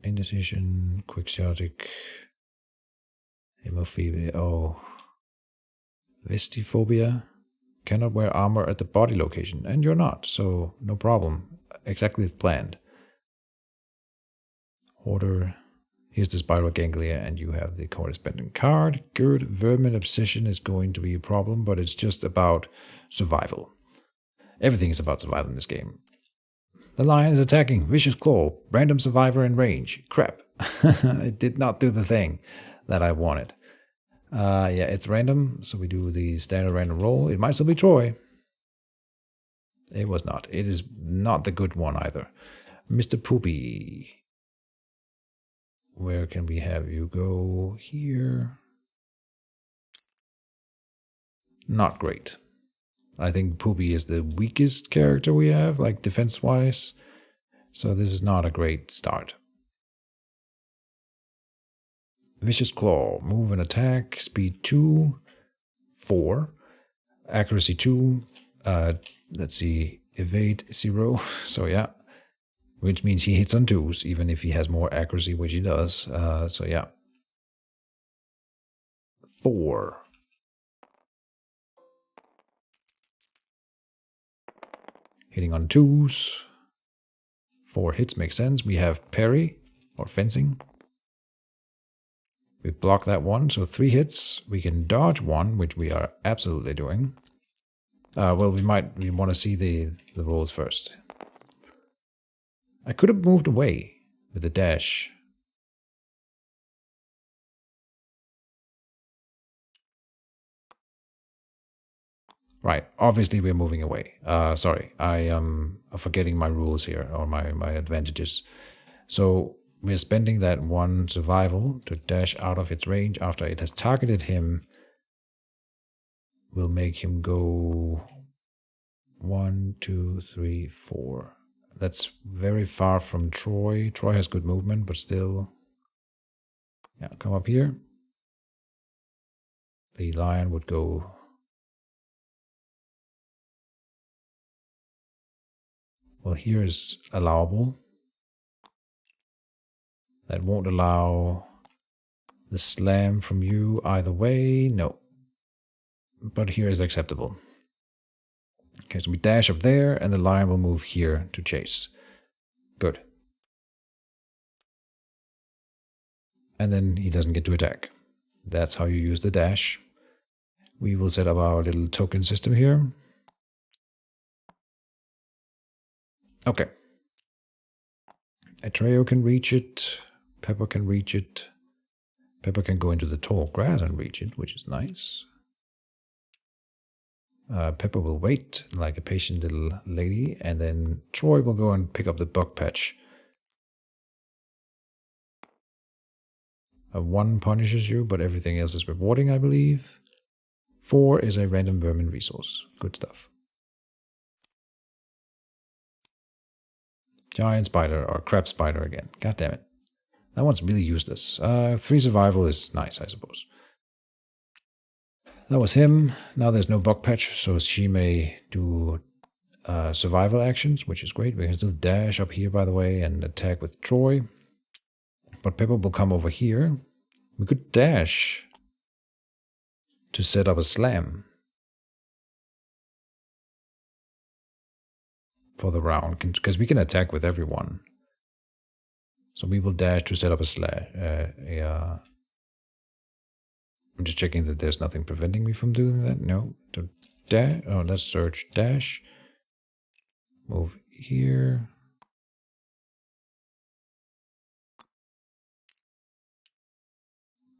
Indecision, quixotic, hemophobia, oh. Vestiphobia. Cannot wear armor at the body location, and you're not, so no problem. Exactly as planned. Order. Here's the spiral ganglia, and you have the corresponding card. Good. Vermin obsession is going to be a problem, but it's just about survival. Everything is about survival in this game. The lion is attacking. Vicious claw. Random survivor in range. Crap. It did not do the thing that I wanted. Yeah, it's random, so we do the standard random roll. It might still be Troy. It was not. It is not the good one either. Mr. Poopy. Where can we have you go? Here. Not great. I think Poopy is the weakest character we have, like defense-wise. So this is not a great start. Vicious Claw. Move and attack. Speed 2. 4. Accuracy 2. Let's see. Evade 0. So yeah. Which means he hits on 2s, even if he has more accuracy, which he does. So yeah. 4. Hitting on 2s. 4 hits makes sense. We have parry, or fencing. We block that one, so 3 hits. We can dodge 1, which we are absolutely doing. Well, we want to see the rolls first. I could have moved away with the dash. Right, obviously we're moving away. Sorry, I am forgetting my rules here, or my advantages. So we're spending that 1 survival to dash out of its range after it has targeted him. We'll make him go 1, 2, 3, 4. That's very far from Troy. Troy has good movement, but still. Yeah, come up here. The lion would go. Well, here is allowable. That won't allow the slam from you either way. No. But here is acceptable. Okay, so we dash up there, and the lion will move here to chase. Good. And then he doesn't get to attack. That's how you use the dash. We will set up our little token system here. Okay. Atreo can reach it. Pepper can reach it. Pepper can go into the tall grass and reach it, which is nice. Pepper will wait like a patient little lady, and then Troy will go and pick up the bug patch. 1 punishes you, but everything else is rewarding, I believe. 4 is a random vermin resource. Good stuff. Giant spider, or crab spider again. God damn it. That one's really useless. 3 survival is nice, I suppose. That was him. Now there's no bug patch, so she may do survival actions, which is great. We can still dash up here, by the way, and attack with Troy. But Pepper will come over here. We could dash to set up a slam for the round, because we can attack with everyone. So we will dash to set up a slam. I'm just checking that there's nothing preventing me from doing that. No. To dash. Oh, let's search dash. Move here.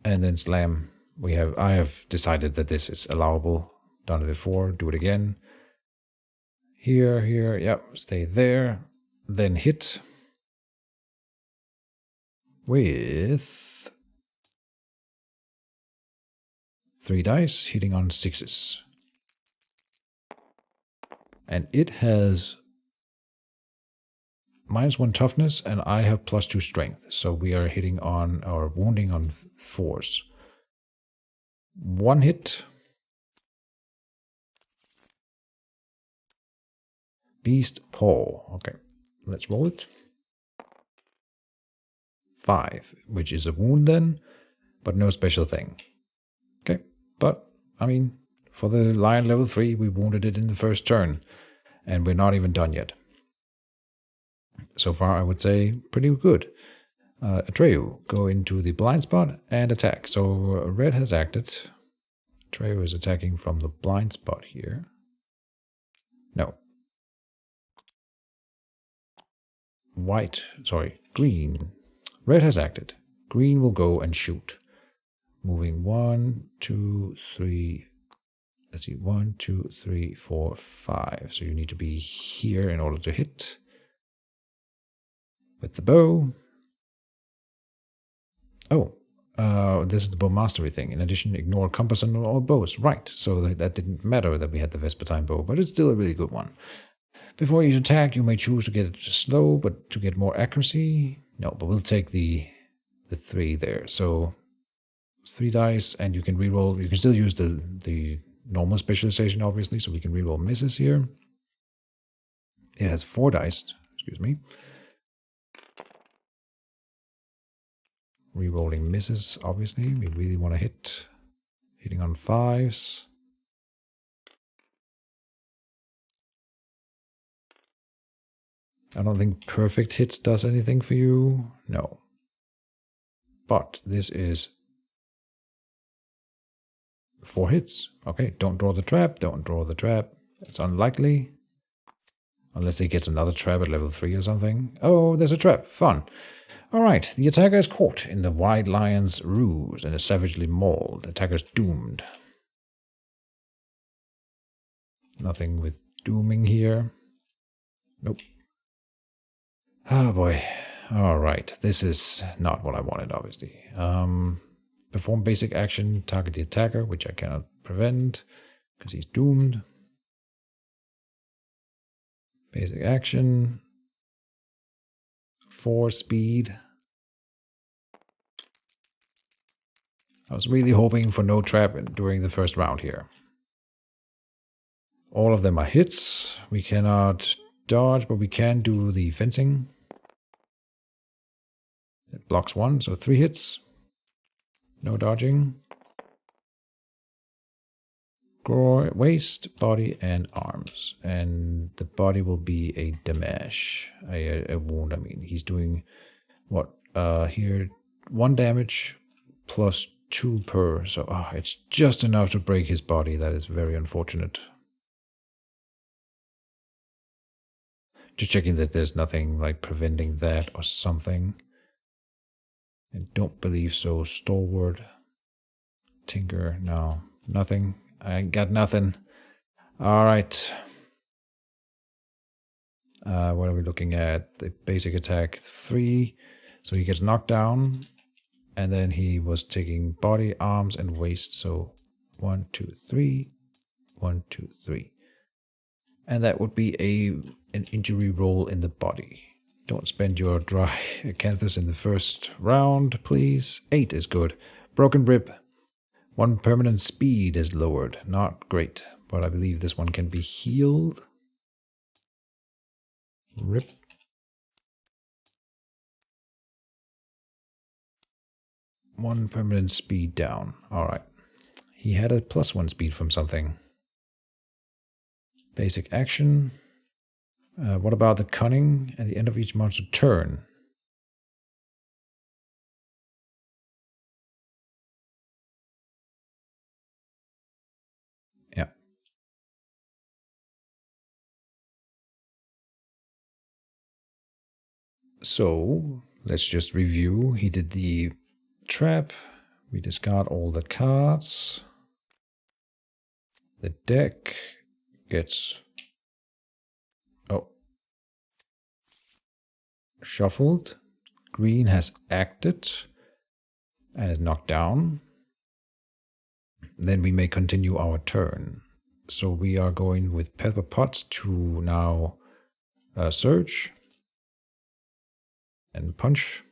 And then slam. I have decided that this is allowable. Done it before. Do it again. Here. Yep. Stay there. Then hit with 3 dice, hitting on 6s. And it has -1 toughness, and I have +2 strength. So we are hitting on, or wounding on 4s. 1 hit. Beast Paw. Okay, let's roll it. 5, which is a wound then, but no special thing. Okay, but, I mean, for the lion level 3, we wounded it in the first turn, and we're not even done yet. So far, I would say, pretty good. Atreyu, go into the blind spot and attack. So red has acted. Atreyu is attacking from the blind spot here. No. Green. Red has acted. Green will go and shoot. Moving 1, 2, 3. Let's see, 1, 2, 3, 4, 5. So you need to be here in order to hit with the bow. Oh, this is the bow mastery thing. In addition, ignore compass on all bows. Right, so that didn't matter that we had the Vespertine bow, but it's still a really good one. Before each attack, you may choose to get it slow, but to get more accuracy. No, but we'll take the 3 there. So 3 dice, and you can reroll. You can still use the normal specialization, obviously, so we can reroll misses here. It has 4 dice. Excuse me. Rerolling misses, obviously. We really want to hit. Hitting on 5s. I don't think perfect hits does anything for you. No. But this is 4 hits. Okay, don't draw the trap. Don't draw the trap. It's unlikely. Unless he gets another trap at level 3 or something. Oh, there's a trap. Fun. Alright, the attacker is caught in the White Lion's ruse and is savagely mauled. The attacker's doomed. Nothing with dooming here. Nope. Oh boy. Alright, this is not what I wanted, obviously. Perform basic action, target the attacker, which I cannot prevent because he's doomed. Basic action. 4 speed. I was really hoping for no trap during the first round here. All of them are hits. We cannot dodge, but we can do the fencing. It blocks 1, so 3 hits. No dodging. Waist, body, and arms. And the body will be a damage. A wound, I mean. He's doing, what, here, 1 damage plus 2 per. So it's just enough to break his body. That is very unfortunate. Just checking that there's nothing like preventing that or something. I don't believe so. Stalwart. Tinker, no. Nothing. I got nothing. Alright. What are we looking at? The basic attack 3. So he gets knocked down. And then he was taking body, arms, and waist. So 1, 2, 3. 1, 2, 3. And that would be an injury roll in the body. Don't spend your dry acanthus in the first round, please. 8 is good. Broken rib. 1 permanent speed is lowered. Not great, but I believe this one can be healed. Rip. 1 permanent speed down. Alright. He had a +1 speed from something. Basic action. What about the cunning at the end of each monster turn? Yeah. So, let's just review. He did the trap. We discard all the cards. The deck gets shuffled. Green has acted and is knocked down. Then we may continue our turn. So we are going with Pepper Potts to now search and punch.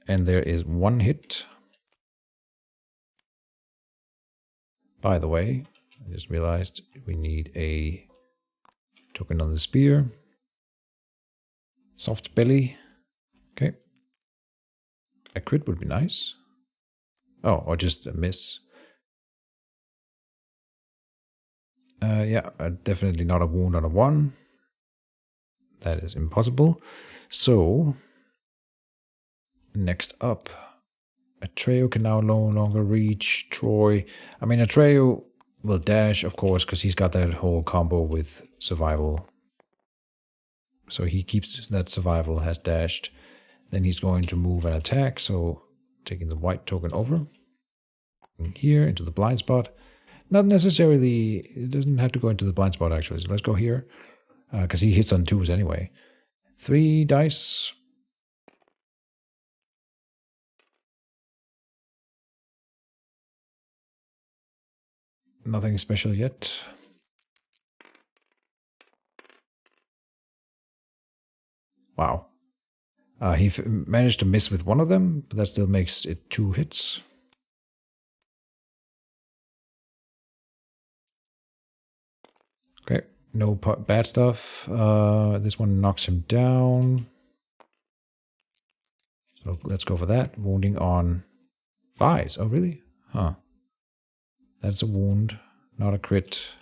And there is 1 hit. By the way, I just realized we need a token on the spear. Soft belly. Okay. A crit would be nice. Oh, or just a miss. Yeah, definitely not a wound on a 1. That is impossible. So, next up, Atreyu can now no longer reach Troy. I mean, Atreyu will dash, of course, because he's got that whole combo with survival. So he keeps that survival, has dashed. Then he's going to move and attack, so taking the white token over. Here, into the blind spot. Not necessarily, it doesn't have to go into the blind spot actually, so let's go here. Because he hits on 2s anyway. 3 dice. Nothing special yet. Wow. He managed to miss with 1 of them, but that still makes it 2 hits. Okay, no bad stuff. This one knocks him down. So let's go for that. Wounding on 5s. Oh, really? Huh. That's a wound, not a crit.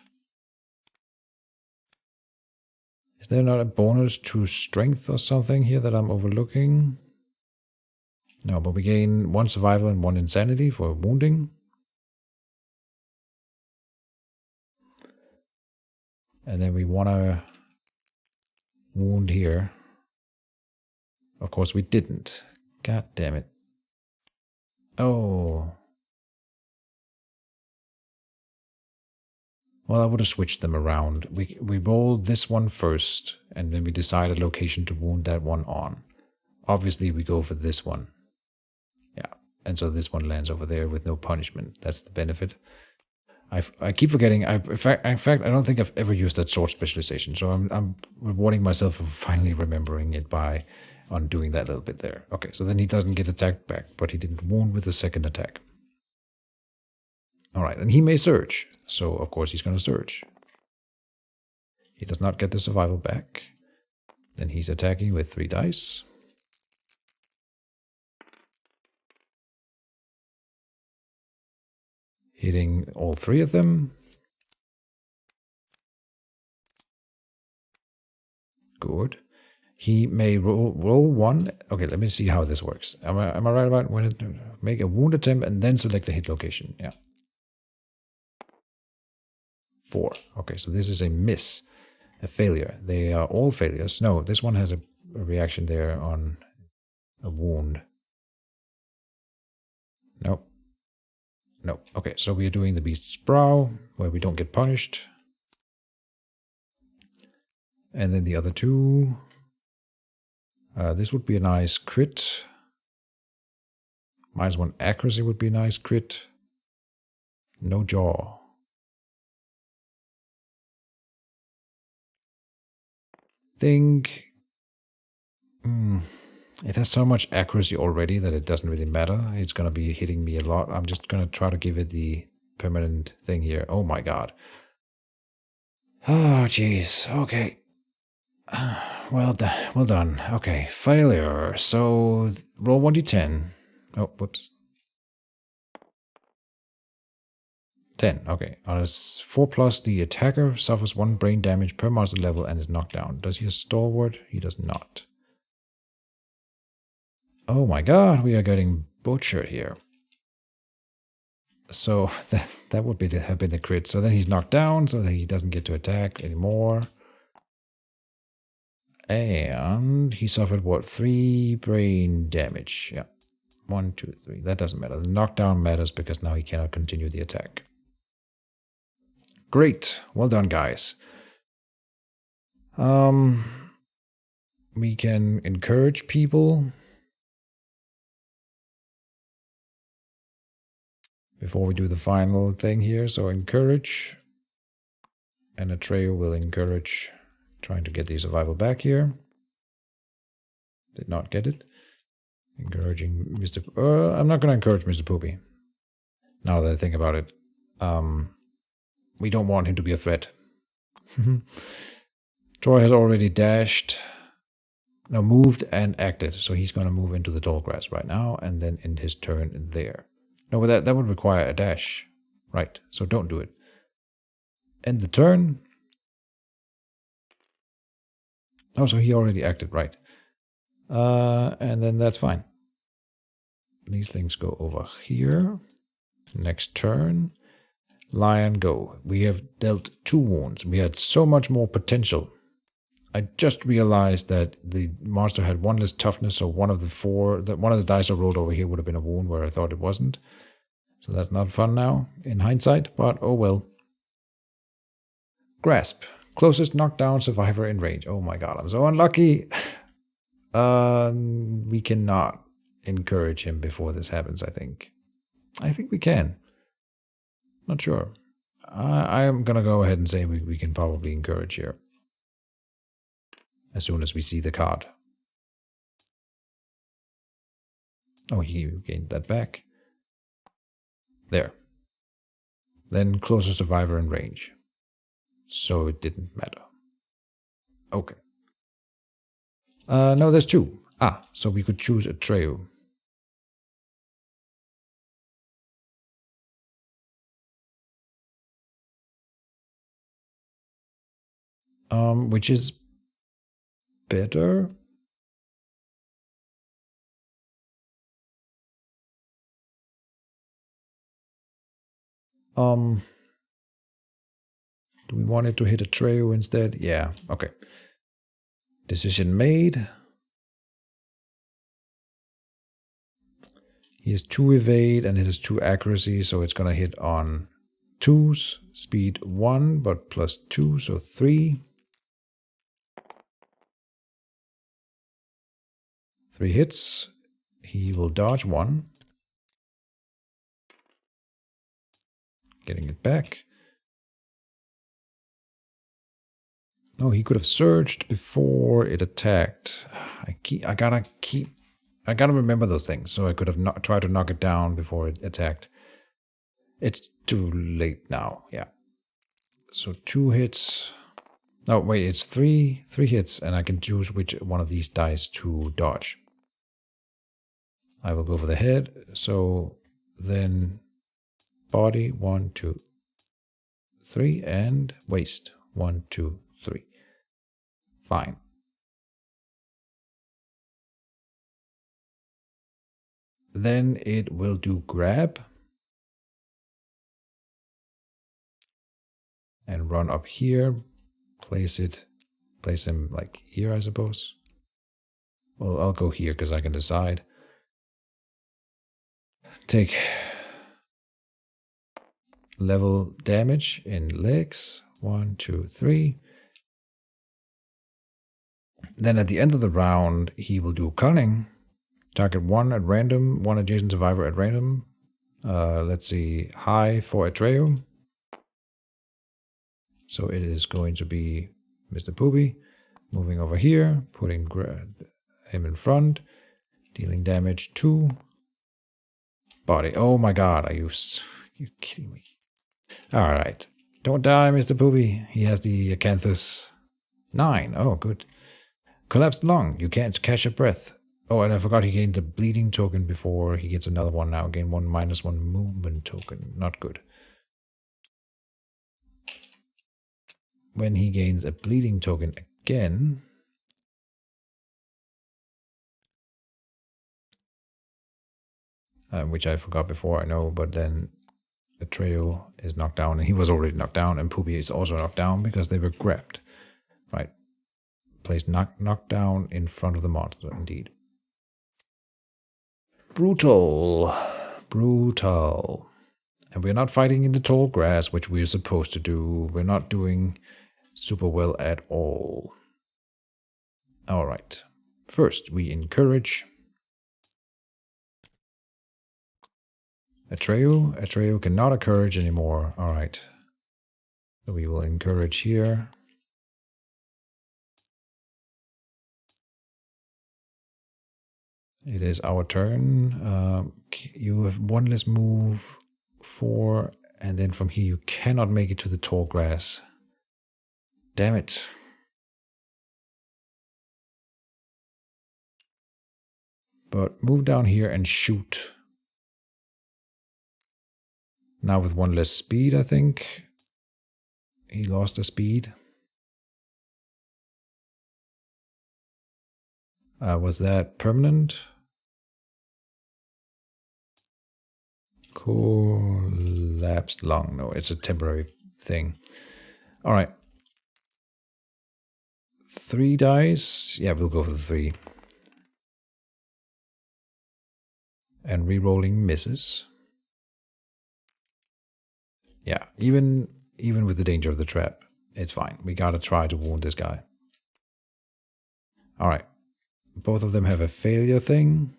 Is there not a bonus to strength or something here that I'm overlooking? No, but we gain 1 survival and 1 insanity for wounding. And then we want to wound here. Of course we didn't. God damn it. Oh. Well, I would have switched them around. We rolled this one first, and then we decide a location to wound that one on. Obviously, we go for this one. Yeah, and so this one lands over there with no punishment. That's the benefit. I keep forgetting. In fact, I don't think I've ever used that sword specialization. So I'm rewarding myself for finally remembering it by undoing that little bit there. Okay, so then he doesn't get attacked back, but he didn't wound with the second attack. All right, and he may search. So, of course, he's going to search. He does not get the survival back. Then he's attacking with 3 dice. Hitting all 3 of them. Good. He may roll 1. Okay, let me see how this works. Am I right about when it make a wound attempt and then select a hit location? Yeah. 4. Okay, so this is a miss, a failure. They are all failures. No, this one has a reaction there on a wound. Nope. Nope. Okay, so we are doing the Beast's Brow, where we don't get punished. And then the other 2. This would be a nice crit. -1 accuracy would be a nice crit. No jaw. Think it has so much accuracy already that it doesn't really matter. It's going to be hitting me a lot. I'm just going to try to give it the permanent thing here. Oh my god. Oh, jeez. Okay. Well done. Okay, failure. So roll 1d10. Oh, whoops. 10. Okay. On a 4 plus, the attacker suffers 1 brain damage per monster level and is knocked down. Does he have stalwart? He does not. Oh my god, we are getting butchered here. So that would have been the crit. So then he's knocked down, so that he doesn't get to attack anymore. And he suffered what? 3 brain damage. Yeah. 1, 2, 3. That doesn't matter. The knockdown matters because now he cannot continue the attack. Great. Well done, guys. We can encourage people before we do the final thing here. So encourage. And Atreyu will encourage trying to get the survival back here. Did not get it. Encouraging Mr. I'm not going to encourage Mr. Poopy. Now that I think about it. We don't want him to be a threat. Troy has already moved and acted. So he's going to move into the tall grass right now and then end his turn there. No, but that would require a dash. Right, so don't do it. End the turn. Oh, so he already acted, right. And then that's fine. These things go over here. Next turn. Lion, go. We have dealt 2 wounds. We had so much more potential. I just realized that the monster had 1 less toughness, so one of the dice I rolled over here would have been a wound where I thought it wasn't. So that's not fun now, in hindsight, but oh well. Grasp. Closest knockdown survivor in range. Oh my god, I'm so unlucky. We cannot encourage him before this happens, I think. I think we can. Not sure. I am going to go ahead and say we can probably encourage here. As soon as we see the card. Oh, he gained that back. There. Then closer survivor in range. So it didn't matter. Okay. No, there's 2. So we could choose Atreyu. Which is better. Do we want it to hit Atreyu instead? Yeah, okay. Decision made. He has 2 evade and it has 2 accuracy, so it's gonna hit on 2s, speed 1, but plus 2, so 3. 3 hits. He will dodge 1. Getting it back. No, he could have surged before it attacked. I gotta remember those things. So I could have tried to knock it down before it attacked. It's too late now. Yeah. So 2 hits. No, wait, it's 3 hits, and I can choose which one of these dice to dodge. I will go for the head. So then body 1, 2, 3, and waist 1, 2, 3. Fine. Then it will do grab. And run up here. Place him like here, I suppose. Well, I'll go here because I can decide. Take level damage in legs. 1, 2, 3. Then at the end of the round, he will do cunning. Target 1 at random, 1 adjacent survivor at random. Let's see, high for Atreyu. So it is going to be Mr. Poopy moving over here, putting him in front, dealing damage 2. Body. Oh my god, are you kidding me? Alright. Don't die, Mr. Poopy. He has the acanthus. 9. Oh, good. Collapsed lung. You can't catch a breath. Oh, and I forgot he gained a bleeding token before he gets another one now. Gain 1 -1 movement token. Not good. When he gains a bleeding token again, which I forgot before, I know, but then Atreyu is knocked down, and he was already knocked down, and Poopy is also knocked down because they were grabbed. Right. Place knocked down in front of the monster, indeed. Brutal. Brutal. And we're not fighting in the tall grass, which we're supposed to do. We're not doing super well at all. All right. First, we encourage Atreyu. Atreyu cannot encourage anymore. All right. So we will encourage here. It is our turn. You have 1 less move, 4, and then from here you cannot make it to the tall grass. Damn it. But move down here and shoot. Now with 1 less speed, I think. He lost the speed. Was that permanent? Collapsed lung. No, it's a temporary thing. All right. 3 dice. Yeah, we'll go for the 3. And re-rolling misses. Yeah, even with the danger of the trap, it's fine. We gotta try to wound this guy. All right. Both of them have a failure thing.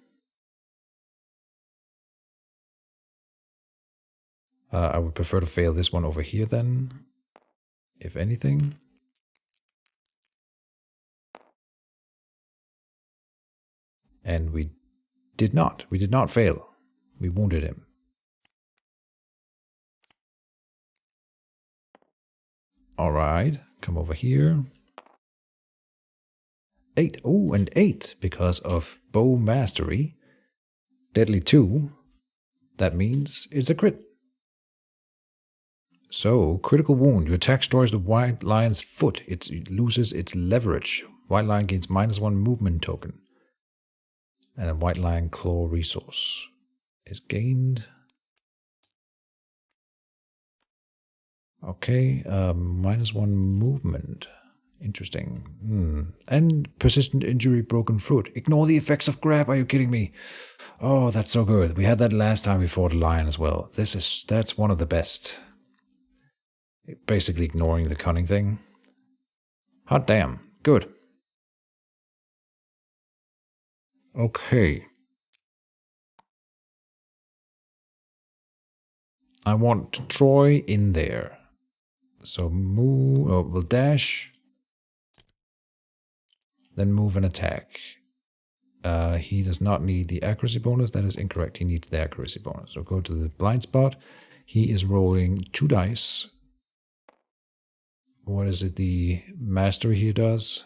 I would prefer to fail this one over here then, if anything. And we did not. We did not fail. We wounded him. All right, come over here. 8. Oh, and 8 because of bow mastery. Deadly 2. That means it's a crit. So, critical wound. Your attack destroys the white lion's foot. It loses its leverage. White lion gains -1 movement token. And a white lion claw resource is gained. Okay, -1 movement. Interesting. And persistent injury, broken foot. Ignore the effects of grab. Are you kidding me? Oh, that's so good. We had that last time we fought a lion as well. That's one of the best. Basically ignoring the cunning thing. Hot damn. Good. Okay. I want Troy in there. So move. Oh, we'll dash. Then move and attack. He does not need the accuracy bonus. That is incorrect. He needs the accuracy bonus. So go to the blind spot. He is rolling 2 dice. What is it the mastery here does?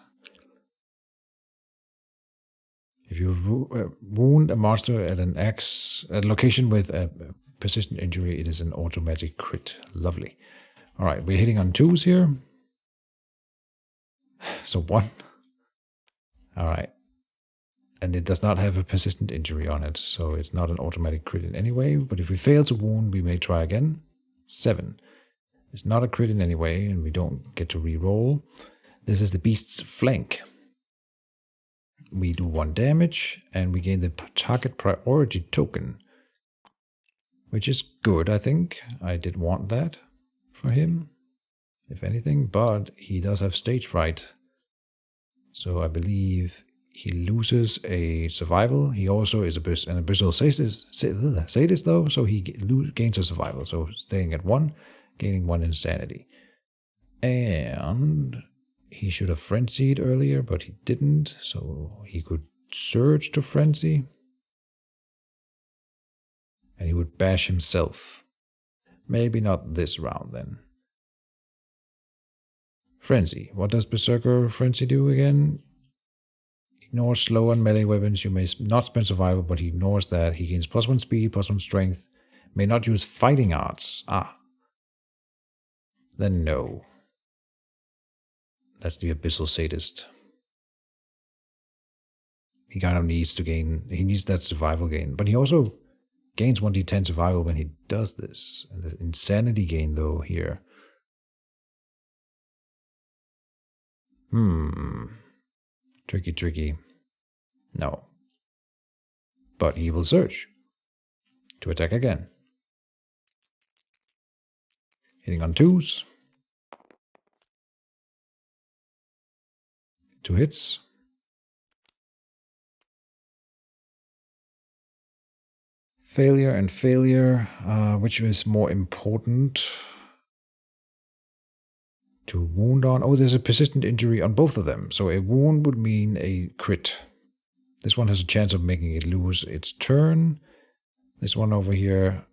If you wound a monster at a location with a persistent injury, it is an automatic crit. Lovely. All right, we're hitting on 2s here. So 1. All right. And it does not have a persistent injury on it, so it's not an automatic crit in any way. But if we fail to wound, we may try again. 7. It's not a crit in any way, and we don't get to re-roll. This is the beast's flank. We do 1 damage, and we gain the target priority token, which is good, I think. I did want that for him, if anything, but he does have stage fright. So I believe he loses a survival. He also is an abyssal sadist, though, so he gains a survival. So staying at 1, gaining 1 insanity. And he should have frenzied earlier, but he didn't, so he could surge to frenzy. And he would bash himself. Maybe not this round then. Frenzy. What does Berserker Frenzy do again? Ignores slow and melee weapons. You may not spend survival, but he ignores that. He gains +1 speed, +1 strength. May not use fighting arts. Ah. Then no. That's the Abyssal Sadist. He kind of needs to gain, he needs that survival gain. But he also gains 1d10 survival when he does this. And the insanity gain, though, here. Tricky, tricky. No. But he will search to attack again. Hitting on 2s. 2 hits. Failure and failure. Which is more important to wound on? Oh, there's a persistent injury on both of them. So a wound would mean a crit. This one has a chance of making it lose its turn. This one over here,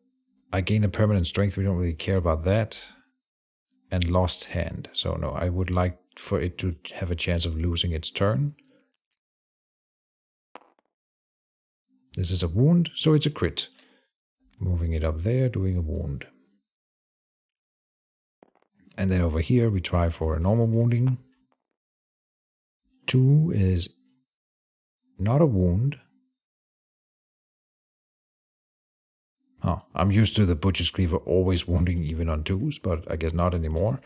I gain a permanent strength. We don't really care about that. And lost hand. So no, I would like for it to have a chance of losing its turn. This is a wound, so it's a crit. Moving it up there, doing a wound. And then over here, we try for a normal wounding. 2 is not a wound. Oh, I'm used to the Butcher's Cleaver always wounding even on 2s, but I guess not anymore.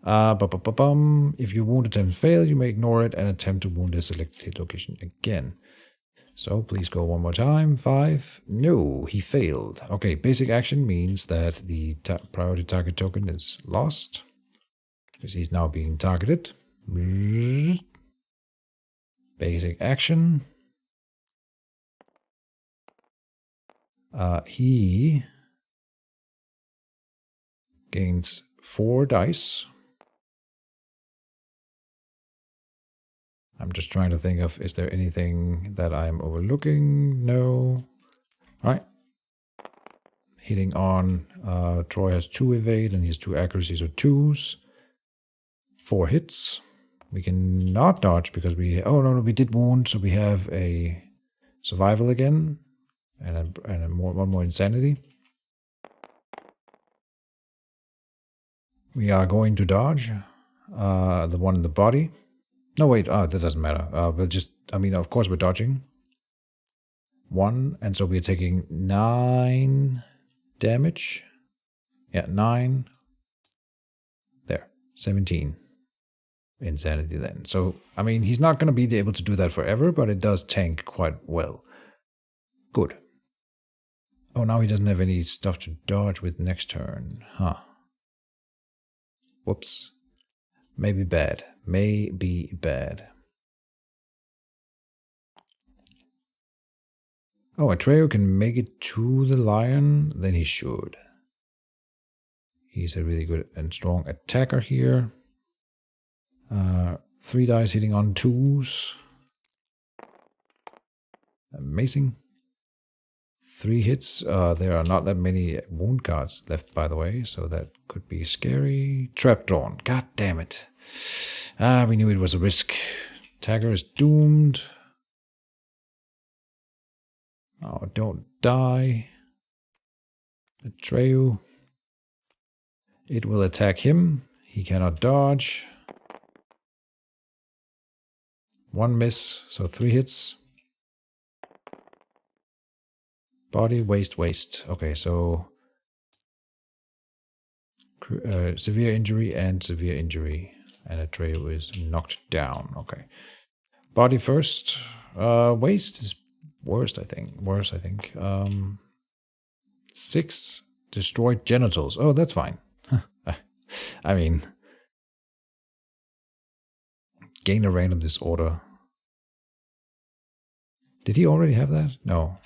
If your wound attempt fails, you may ignore it and attempt to wound a selected location again. So please go one more time. 5. No, he failed. Okay, basic action means that the priority target token is lost. Because he's now being targeted. Basic action. He gains 4 dice. I'm just trying to think of, is there anything that I'm overlooking? No. All right. Hitting on, Troy has 2 evade and he has 2 accuracy, so 2s. 4 hits. We can not dodge because we did wound, so we have a survival again and one more insanity. We are going to dodge the one in the body. No, wait, that doesn't matter. Of course we're dodging. 1, and so we're taking 9 damage. Yeah, 9. There, 17. Insanity then. So, he's not going to be able to do that forever, but it does tank quite well. Good. Oh, now he doesn't have any stuff to dodge with next turn. Huh. Whoops. Maybe bad. May be bad. Oh, Atreyu can make it to the lion? Then he should. He's a really good and strong attacker here. 3 dice hitting on 2s. Amazing. 3 hits. There are not that many wound cards left, by the way, so that could be scary. Trap drawn. God damn it. We knew it was a risk. Tagger is doomed. Oh, don't die. Atreyu. It will attack him. He cannot dodge. 1 miss, so 3 hits. Body, waste. Okay, so severe injury and severe injury. And Atreyu is knocked down. Okay. Body first. Waste is worse, I think. 6. Destroyed genitals. Oh, that's fine. Gain a random disorder. Did he already have that? No.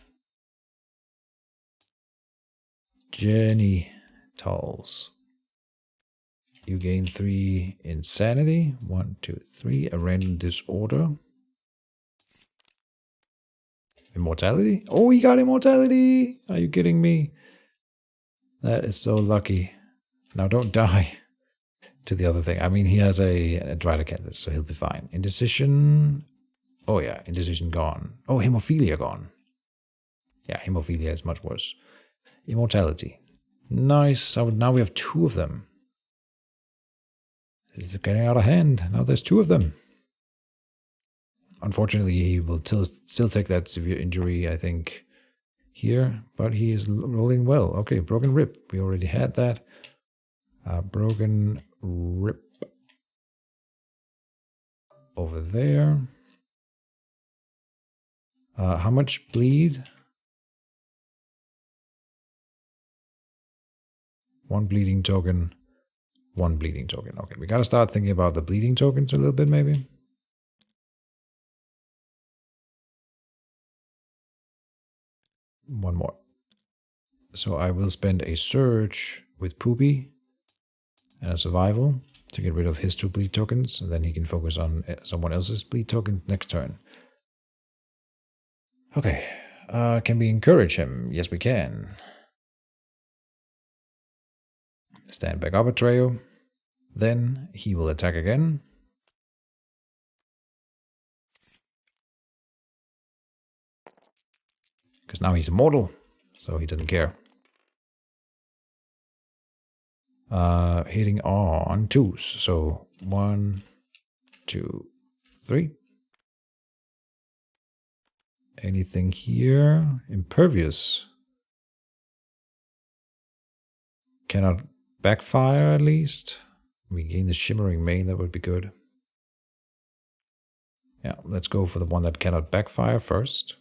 Genitals. You gain 3 insanity. 1, 2, 3. A random disorder. Immortality? Oh, he got immortality! Are you kidding me? That is so lucky. Now don't die. to the other thing. I mean, he has a Drydacanthus, so he'll be fine. Indecision. Oh yeah, indecision gone. Oh, hemophilia gone. Yeah, hemophilia is much worse. Immortality. Nice. So now we have 2 of them. This is getting out of hand. Now there's 2 of them. Unfortunately, he will still take that severe injury, I think, here. But he is rolling well. Okay, broken rib. We already had that. Broken rib. Over there. How much bleed? 1 bleeding token. 1 bleeding token. Okay, we gotta start thinking about the bleeding tokens a little bit, maybe. One more. So I will spend a surge with Poopy and a survival to get rid of his 2 bleed tokens, and then he can focus on someone else's bleed token next turn. Okay, can we encourage him? Yes, we can. Stand back up, Atreyu. Then he will attack again. Because now he's immortal, so he doesn't care. Hitting on 2s. So 1, 2, 3. Anything here? Impervious. Cannot backfire at least. We gain the shimmering mane, that would be good. Yeah, let's go for the one that cannot backfire first.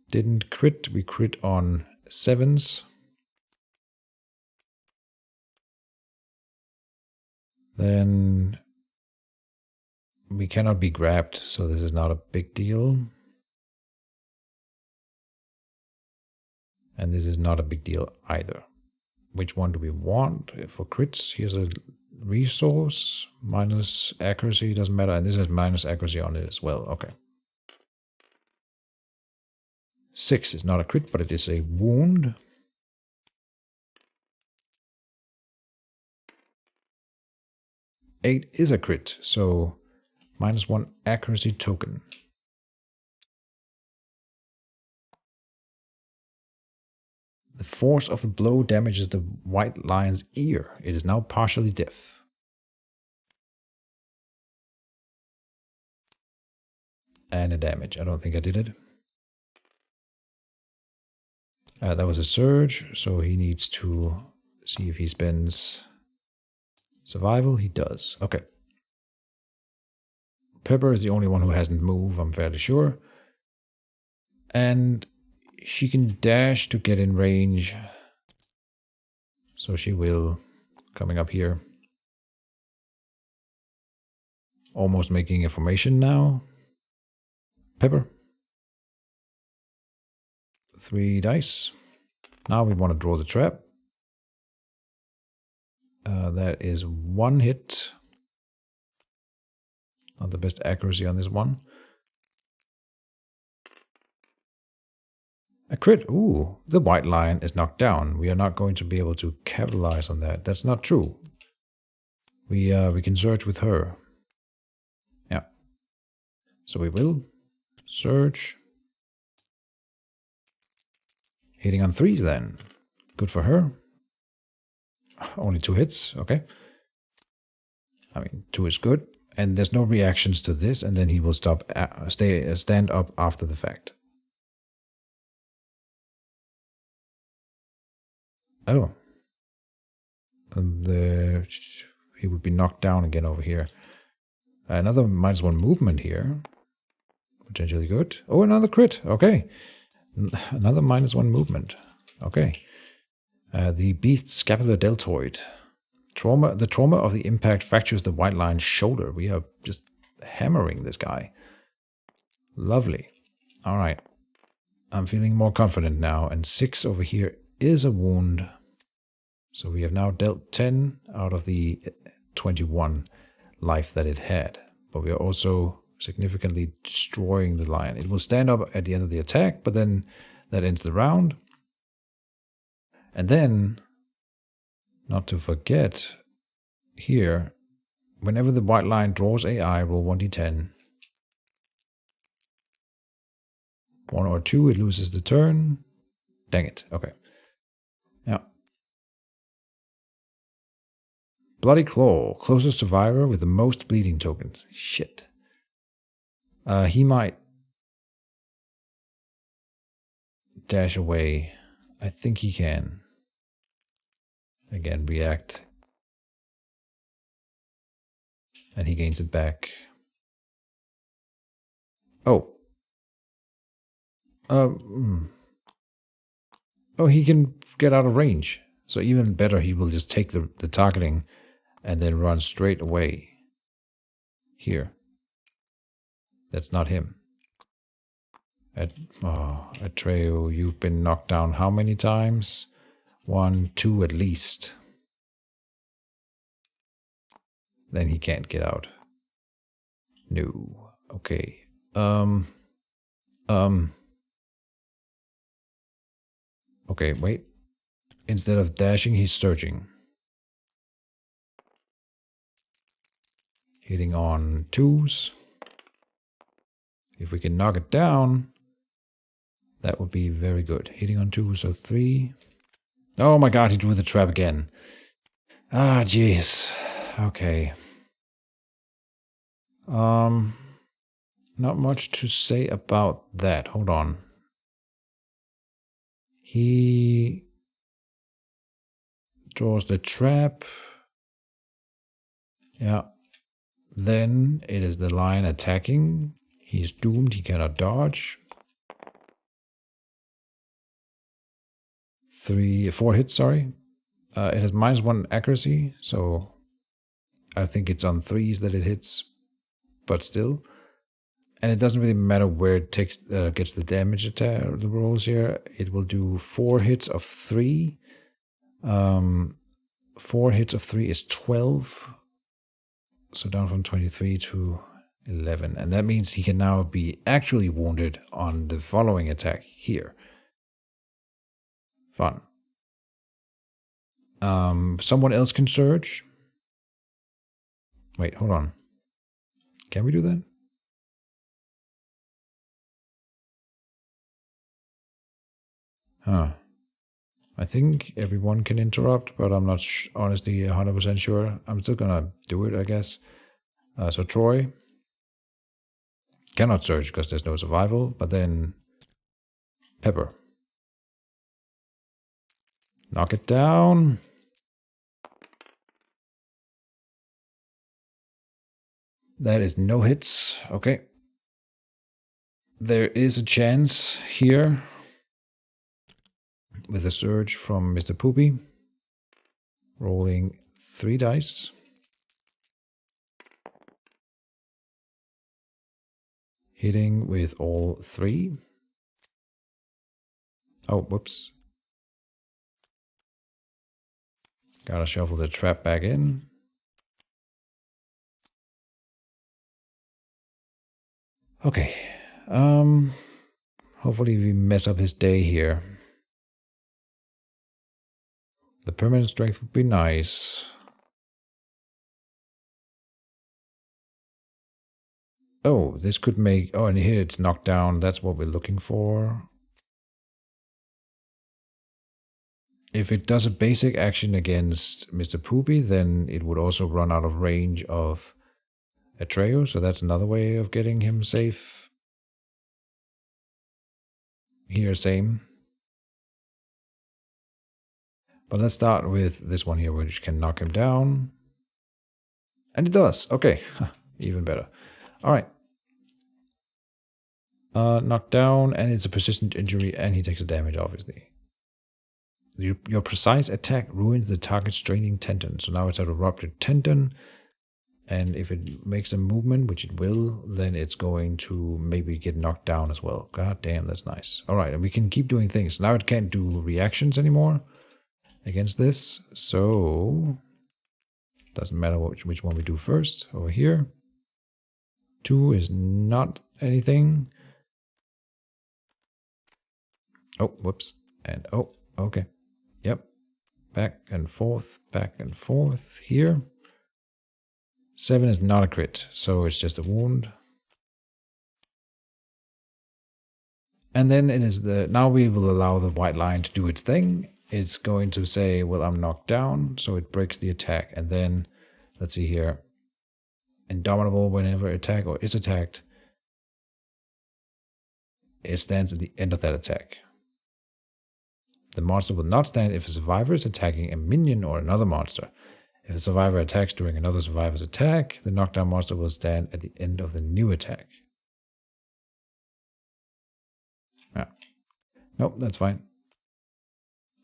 Didn't crit, we crit on 7s. Then we cannot be grabbed, so this is not a big deal. And this is not a big deal either. Which one do we want for crits? Here's a resource. Minus accuracy, doesn't matter. And this has minus accuracy on it as well. Okay. 6 is not a crit, but it is a wound. Eight is a crit, so -1 accuracy token. The force of the blow damages the white lion's ear. It is now partially deaf. And a damage. I don't think I did it. That was a surge, so he needs to see if he spends survival. He does. Okay. Pepper is the only one who hasn't moved, I'm fairly sure. And she can dash to get in range. So she will, coming up here. Almost making a formation now. Pepper. 3 dice. Now we want to draw the trap. That is 1 hit. Not the best accuracy on this one. A crit. Ooh, the white lion is knocked down. We are not going to be able to capitalize on that. That's not true. We can search with her. Yeah. So we will search. Hitting on 3s then. Good for her. Only 2 hits. Okay. I mean, 2 is good. And there's no reactions to this, and then he will stand up after the fact. Oh. He would be knocked down again over here. Another -1 movement here. Potentially good. Oh, another crit. Okay. Another -1 movement. Okay. The beast's scapular deltoid. The trauma of the impact fractures the white lion's shoulder. We are just hammering this guy. Lovely. All right. I'm feeling more confident now. And 6 over here is a wound. So we have now dealt 10 out of the 21 life that it had. But we are also significantly destroying the lion. It will stand up at the end of the attack, but then that ends the round. And then Not to forget, here, whenever the white line draws AI, roll 1d10. 1 or 2, it loses the turn. Dang it. Okay. Yeah. Bloody Claw, closest survivor with the most bleeding tokens. Shit. He might dash away. I think he can. Again, react. And he gains it back. Oh. Oh, he can get out of range. So even better, he will just take the targeting and then run straight away. Here. That's not him. Atreyu, you've been knocked down how many times? 1, 2 at least. Then he can't get out. No. Okay. Okay, wait. Instead of dashing, he's surging. Hitting on 2s. If we can knock it down, that would be very good. Hitting on 2, so 3. Oh my god, he drew the trap again. Ah, jeez. Okay. Not much to say about that. Hold on. He draws the trap. Yeah. Then it is the lion attacking. He's doomed. He cannot dodge. 4 hits, sorry. It has -1 accuracy, so I think it's on 3s that it hits, but still. And it doesn't really matter where it takes gets the damage attack, the rolls here. It will do 4 hits of 3. 4 hits of 3 is 12. So down from 23 to 11. And that means he can now be actually wounded on the following attack here. Fun. Someone else can surge. Wait, hold on. Can we do that? Huh. I think everyone can interrupt, but I'm not honestly 100% sure. I'm still gonna do it, I guess. So Troy cannot surge because there's no survival, but then Pepper. Knock it down. That is no hits. Okay. There is a chance here with a surge from Mr. Poopy. Rolling 3 dice. Hitting with all 3. Oh, whoops. Gotta shuffle the trap back in. Okay. Hopefully we mess up his day here. The permanent strength would be nice. Oh, this could make... Oh, and here it's knocked down. That's what we're looking for. If it does a basic action against Mr. Poopy, then it would also run out of range of Atreyu, so that's another way of getting him safe. Here, same. But let's start with this one here, which can knock him down. And it does. Okay, even better. All right. Knocked down, and it's a persistent injury, and he takes the damage, obviously. Your precise attack ruins the target's straining tendon. So now it's at a ruptured tendon. And if it makes a movement, which it will, then it's going to maybe get knocked down as well. God damn, that's nice. All right, and we can keep doing things. Now it can't do reactions anymore against this. So doesn't matter which one we do first. Over here. 2 is not anything. Oh, whoops. And oh, okay. Yep. back and forth here. 7 is not a crit, so it's just a wound. And then it is now we will allow the white line to do its thing. It's going to say, well, I'm knocked down, so it breaks the attack. And then, let's see here, Indomitable, whenever attack or is attacked, it stands at the end of that attack. The monster will not stand if a survivor is attacking a minion or another monster. If a survivor attacks during another survivor's attack, the knockdown monster will stand at the end of the new attack. Yeah. Nope, that's fine.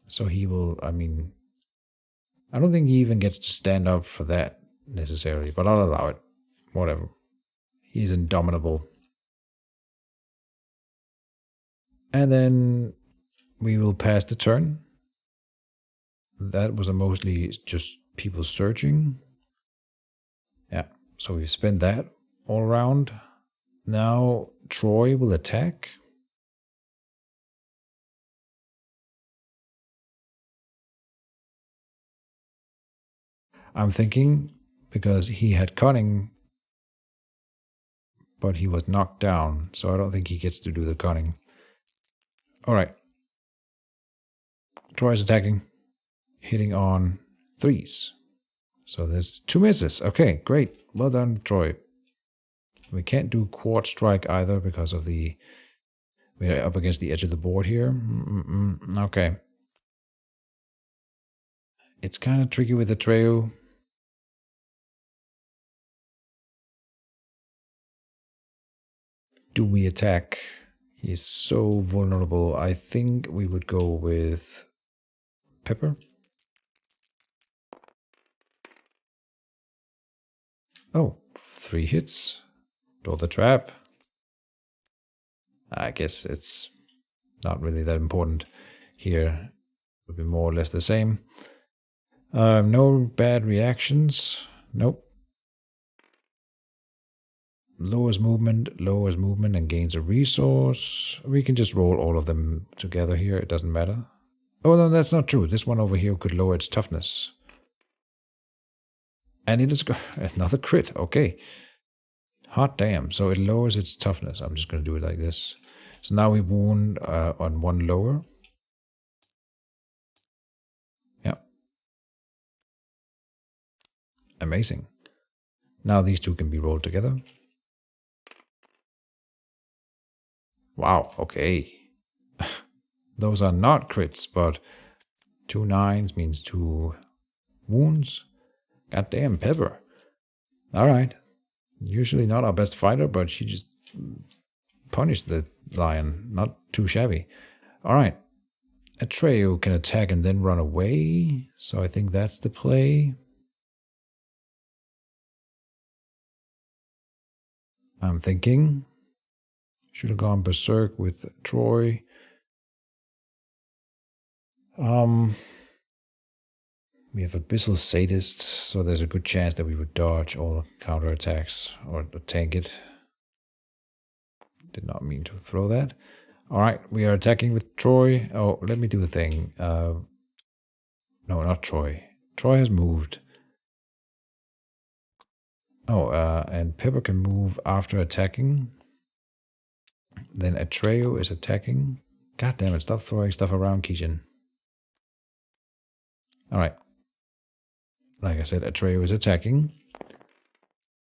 So he will, I don't think he even gets to stand up for that necessarily, but I'll allow it. Whatever. He's indomitable. And then we will pass the turn. That was mostly just people searching. Yeah, so we've spent that all around. Now Troy will attack. I'm thinking because he had cunning, but he was knocked down, so I don't think he gets to do the cunning. Alright. Troy's attacking, hitting on 3s. So there's 2 misses. Okay, great. Well done, Troy. We can't do Quartz Strike either because of we're up against the edge of the board here. Okay. It's kind of tricky with the Atreyu. Do we attack? He's so vulnerable. I think we would go with Pepper. Oh, 3 hits. Draw the trap. I guess it's not really that important here. It'll be more or less the same. No bad reactions. Nope. Lowers movement, and gains a resource. We can just roll all of them together here. It doesn't matter. Oh, no, that's not true. This one over here could lower its toughness. And it is another crit. Okay. Hot damn. So it lowers its toughness. I'm just going to do it like this. So now we wound on 1 lower. Yeah. Amazing. Now these 2 can be rolled together. Wow, okay. Those are not crits, but 2 9s means 2 wounds. Goddamn, Pepper. Alright. Usually not our best fighter, but she just punished the lion. Not too shabby. Alright. Atreyu can attack and then run away, so I think that's the play. I'm thinking should have gone berserk with Troy. We have Abyssal Sadist, so there's a good chance that we would dodge all counterattacks or tank it. Did not mean to throw that. Alright, we are attacking with Troy. Oh, let me do a thing. No, not Troy. Troy has moved. Oh, and Pepper can move after attacking. Then Atreyu is attacking. God damn it, stop throwing stuff around, Keejchen. Alright. Like I said, Atreyu is attacking.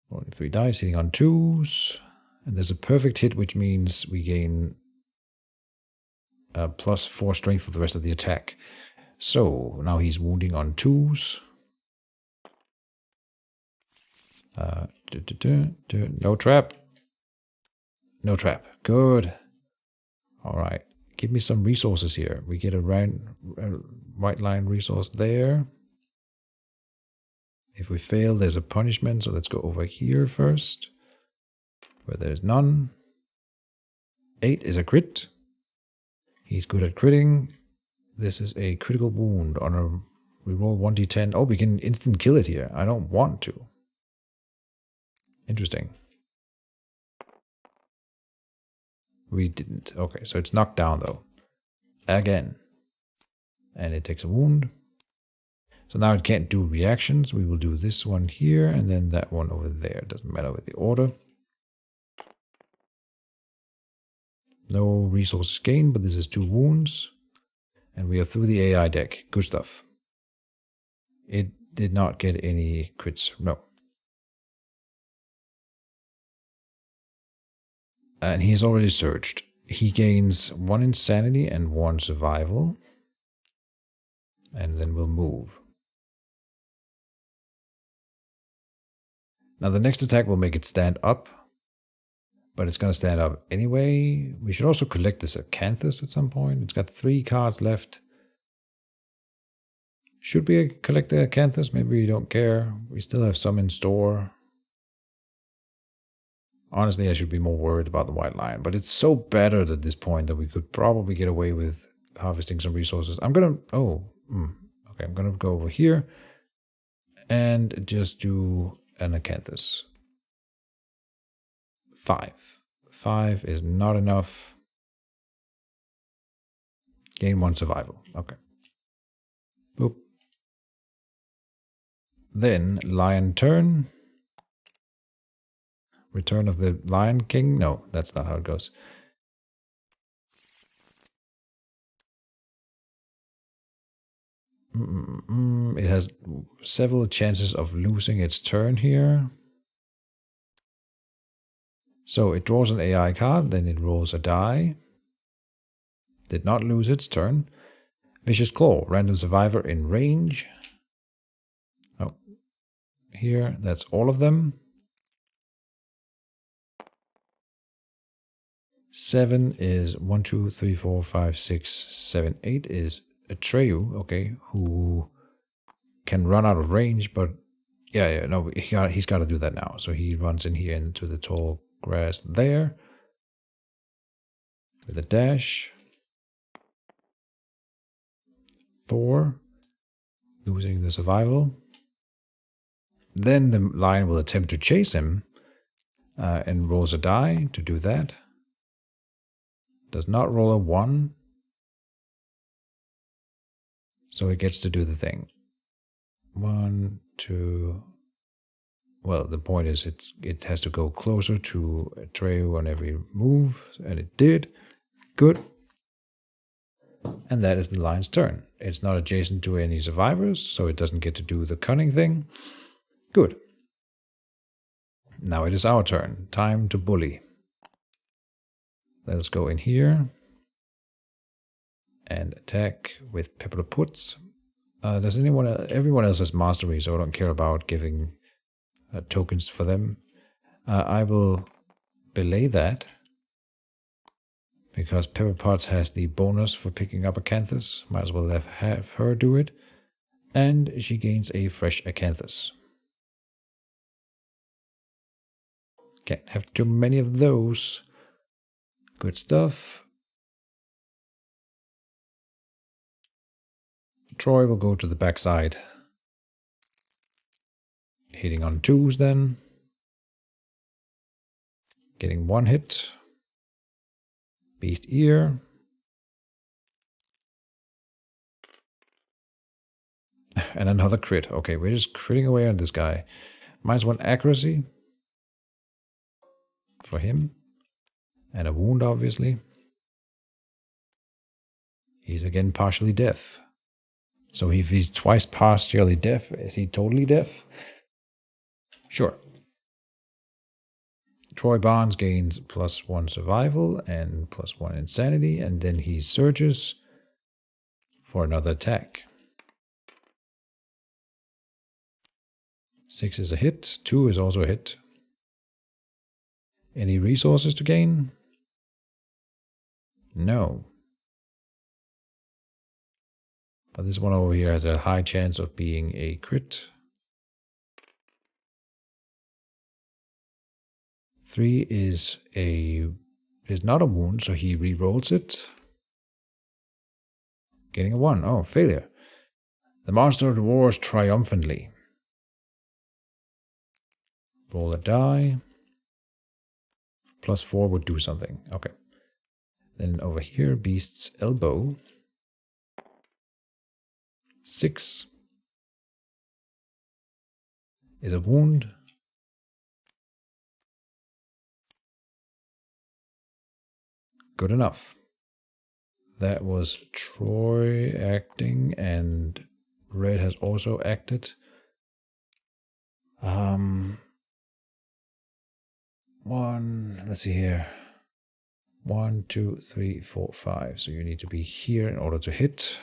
Rolling 3 dice, hitting on 2s. And there's a perfect hit, which means we gain plus 4 strength for the rest of the attack. So, now he's wounding on 2s. No trap. No trap. Good. Alright. Give me some resources here. We get a white line resource there. If we fail, there's a punishment. So let's go over here first, where there's none. 8 is a crit. He's good at critting. This is a critical wound on a... We roll 1d10. Oh, we can instant kill it here. I don't want to. Interesting. We didn't. Okay, so it's knocked down though. Again. And it takes a wound. So now it can't do reactions. We will do this one here and then that one over there. It doesn't matter with the order. No resources gained, but this is 2 wounds. And we are through the AI deck. Good stuff. It did not get any crits. No. And he has already surged. He gains 1 insanity and 1 survival. And then we'll move. Now the next attack will make it stand up. But it's going to stand up anyway. We should also collect this acanthus at some point. It's got 3 cards left. Should we collect the acanthus? Maybe we don't care. We still have some in store. Honestly, I should be more worried about the white lion. But it's so battered at this point that we could probably get away with harvesting some resources. I'm going to... Okay, I'm going to go over here. And just do an acanthus. 5. 5 is not enough. Gain 1 survival. Okay. Boop. Then lion turn. Return of the Lion King. No, that's not how it goes. It has several chances of losing its turn here. So it draws an AI card, then it rolls a die. Did not lose its turn. Vicious Claw, random survivor in range. Oh, here, that's all of them. 7 is 1, 2, 3, 4, 5, 6, 7, 8 is Atreyu, okay, who can run out of range, but no, he's got to do that now. So he runs in here into the tall grass there with a dash. Thor, losing the survival. Then the lion will attempt to chase him and rolls a die to do that. Does not roll a 1. So it gets to do the thing. 1, 2. Well, the point is it has to go closer to Atreyu on every move, and it did. Good. And that is the lion's turn. It's not adjacent to any survivors, so it doesn't get to do the cunning thing. Good. Now it is our turn. Time to bully. Let us go in here and attack with Pepper Puts. Does everyone else has mastery, so I don't care about giving tokens for them. I will belay that because Pepper Potts has the bonus for picking up acanthus. Might as well have her do it. And she gains a fresh acanthus. Can't have too many of those. Good stuff. Troy will go to the backside. Hitting on 2s then. Getting 1 hit. Beast Ear. And another crit. Okay, we're just critting away on this guy. -1 accuracy. For him. And a wound, obviously. He's again partially deaf. So if he's twice partially deaf, is he totally deaf? Sure. Troy Barnes gains +1 survival and +1 insanity, and then he surges for another attack. 6 is a hit, 2 is also a hit. Any resources to gain? No. But this one over here has a high chance of being a crit. 3 is not a wound, so he re-rolls it. Getting a 1. Oh, failure. The monster roars triumphantly. Roll a die. +4 would do something. Okay. Then over here, Beast's Elbow. 6. is a wound. Good enough. That was Troy acting, and Red has also acted. Let's see here. 1, 2, 3, 4, 5. So you need to be here in order to hit.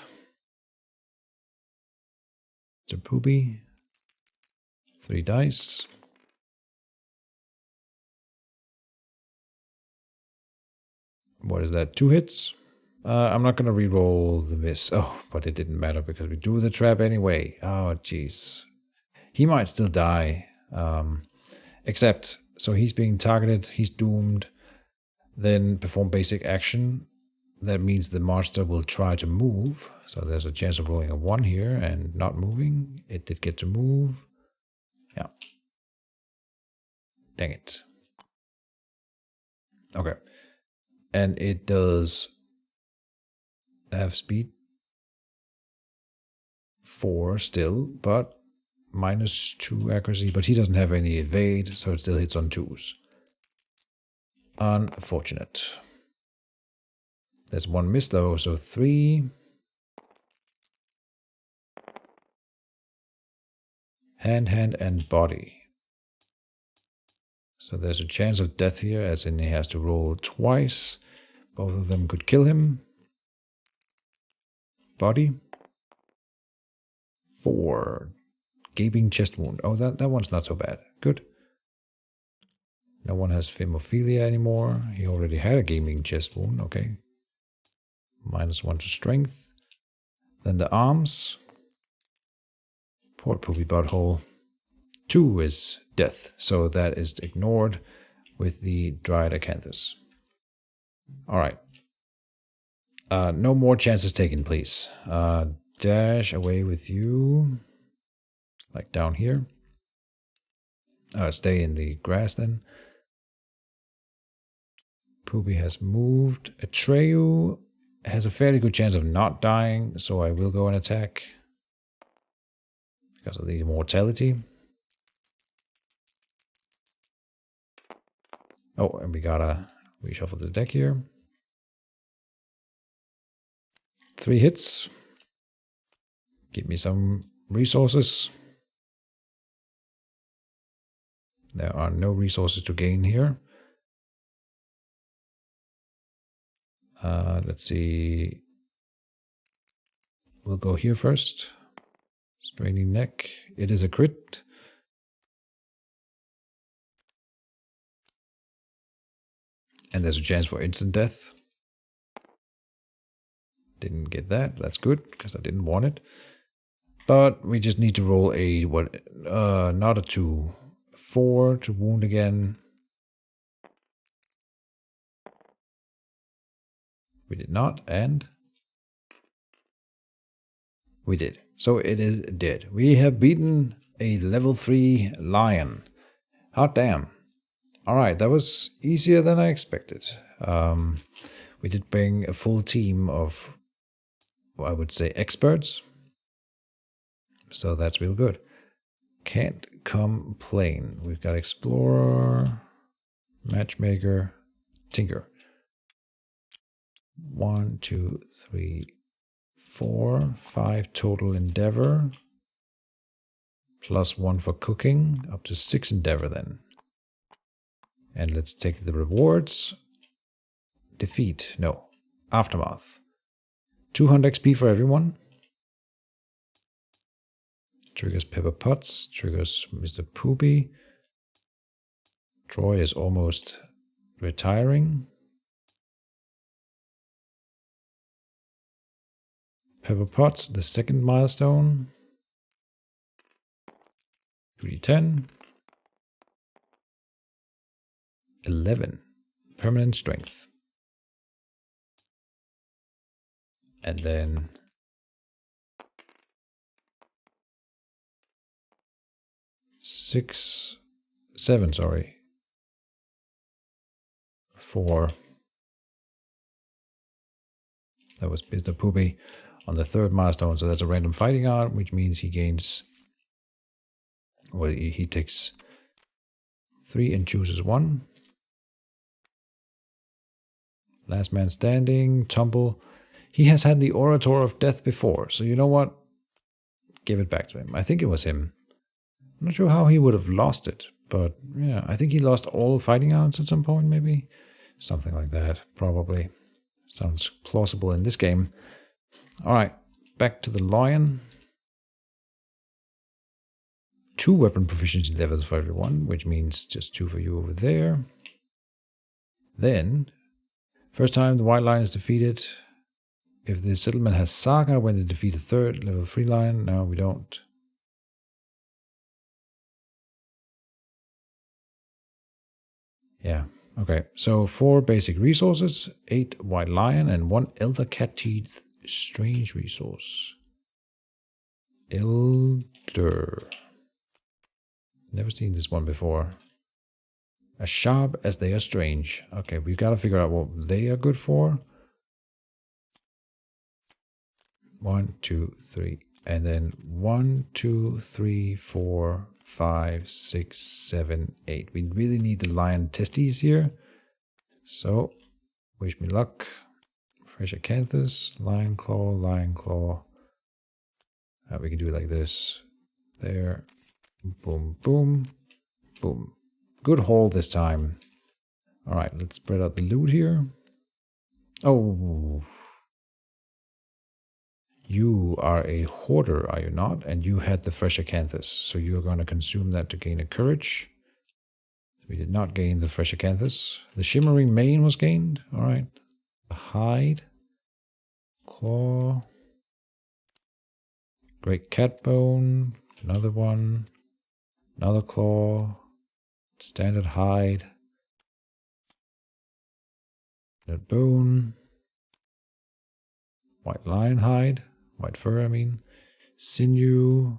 To Poopy. 3 dice. What is that? 2 hits? I'm not going to re-roll the miss. Oh, but it didn't matter because we do the trap anyway. Oh, jeez. He might still die. Except, so he's being targeted. He's doomed. Then perform basic action. That means the monster will try to move. So there's a chance of rolling a 1 here and not moving. It did get to move. Yeah. Dang it. Okay. And it does have speed 4 still, but -2 accuracy. But he doesn't have any evade, so it still hits on 2s. Unfortunate. There's 1 miss though, so 3. Hand, and body. So there's a chance of death here, as in he has to roll twice. Both of them could kill him. Body. 4. Gaping chest wound. Oh, that one's not so bad. Good. No one has Phimophilia anymore. He already had a gaping chest wound. Okay. -1 to strength. Then the arms. Poor Poopy Butthole. 2 is death, so that is ignored with the Dryad Acanthus. Alright. No more chances taken, please. Dash away with you. Like down here. Stay in the grass then. Poopy has moved. Atreyu has a fairly good chance of not dying, so I will go and attack. Because of the immortality. Oh, and we gotta reshuffle the deck here. 3 hits. Give me some resources. There are no resources to gain here. Let's see. We'll go here first. Straining neck. It is a crit. And there's a chance for instant death. Didn't get that. That's good, because I didn't want it. But we just need to roll a, not a 2. 4 to wound again. We did not, and we did. So it is dead. We have beaten a level 3 lion. Hot damn. Alright, that was easier than I expected. We did bring a full team of, I would say, experts. So that's real good. Can't complain. We've got Explorer, Matchmaker, Tinker. 1, 2, 3, 4, 5 total endeavor. +1 for cooking. Up to 6 endeavor then. And let's take the rewards. Defeat. No. Aftermath. 200 XP for everyone. Triggers Pepper Potts. Triggers Mr. Poopy. Troy is almost retiring. Pepper Potts, the second milestone. 3d10. 11. Permanent strength. And then 7, sorry. 4. That was Mr. Poopy on the 3rd milestone, so that's a random fighting art, which means he gains Well, he takes 3 and chooses 1. Last man standing, tumble. He has had the Orator of Death before, so you know what? Give it back to him. I think it was him. I'm not sure how he would have lost it, but yeah, I think he lost all fighting outs at some point, maybe. Something like that, probably. Sounds plausible in this game. Alright, back to the lion. 2 weapon proficiency levels for everyone, which means just 2 for you over there. Then, first time the white lion is defeated. If the settlement has saga when they defeat a 3rd level 3 lion. No, we don't. Yeah, okay. So 4 basic resources, 8 white lion, and 1 elder cat teeth strange resource. Elder. Never seen this one before. As sharp as they are strange. Okay, we've got to figure out what they are good for. 1, 2, 3. And then 1, 2, 3, 4, 5, 6, 7, 8. We really need the lion testes here. So, wish me luck. Fresh acanthus, lion claw, lion claw. We can do it like this. There. Boom, boom, boom. Good haul this time. Alright, let's spread out the loot here. Oh. You are a hoarder, are you not? And you had the fresh acanthus, so you're going to consume that to gain a courage. We did not gain the fresh acanthus. The shimmering mane was gained. Alright. The hide. Claw. Great cat bone. Another one. Another claw. Standard hide. Standard bone. White lion hide. White fur, I mean. Sinew.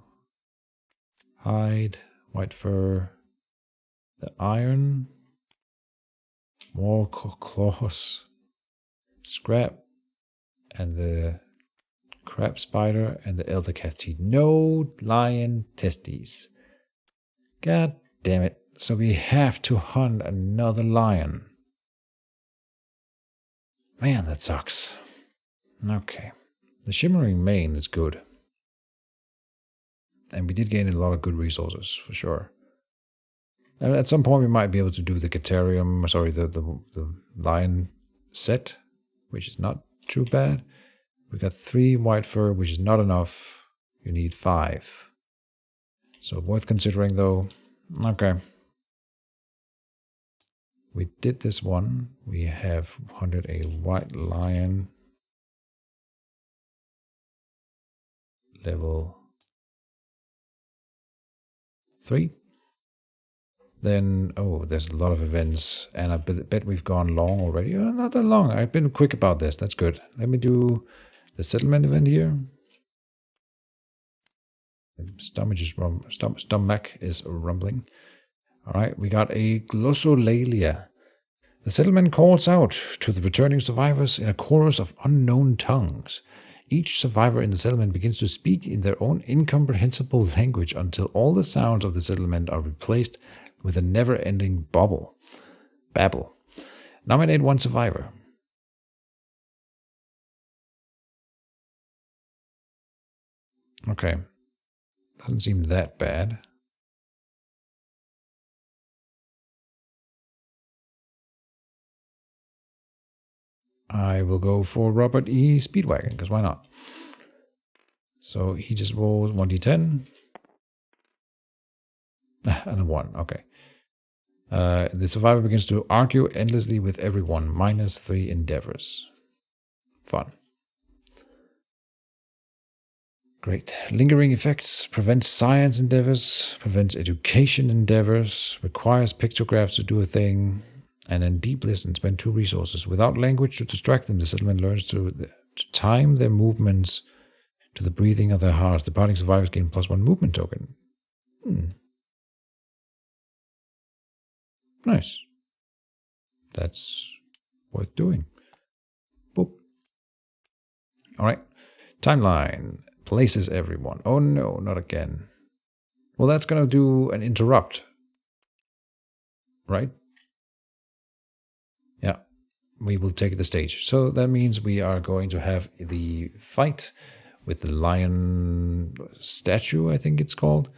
Hide. White fur. The iron. More claws. Scrap. And the crab spider and the elder cat teeth. No lion testes. God damn it. So we have to hunt another lion. Man, that sucks. Okay. The shimmering mane is good. And we did gain a lot of good resources, for sure. And at some point we might be able to do the Caterium, sorry, the lion set, which is not too bad. We got 3 white fur, which is not enough. You need 5. So worth considering though. Okay. We did this one. We have hunted a white lion. Level 3. Then, oh, there's a lot of events, and I bet we've gone long already. Not that long. I've been quick about this. That's good. Let me do the settlement event here. Stomach is rumbling. All right, we got a glossolalia. The settlement calls out to the returning survivors in a chorus of unknown tongues. Each survivor in the settlement begins to speak in their own incomprehensible language until all the sounds of the settlement are replaced with a never-ending babble. Nominate 1 survivor. Okay. Doesn't seem that bad. I will go for Robert E. Speedwagon, because why not? So he just rolls 1d10. And a 1, okay. The survivor begins to argue endlessly with everyone, -3 endeavors. Fun. Great. Lingering effects, prevents science endeavors, prevents education endeavors, requires pictographs to do a thing, and then deep listen, spend 2 resources. Without language to distract them, the settlement learns to time their movements to the breathing of their hearts. Departing survivors gain +1 movement token. Nice. That's worth doing. Boop. All right. Timeline. Places everyone. Oh no, not again. Well, that's going to do an interrupt, right? Yeah, we will take the stage. So that means we are going to have the fight with the lion statue, I think it's called.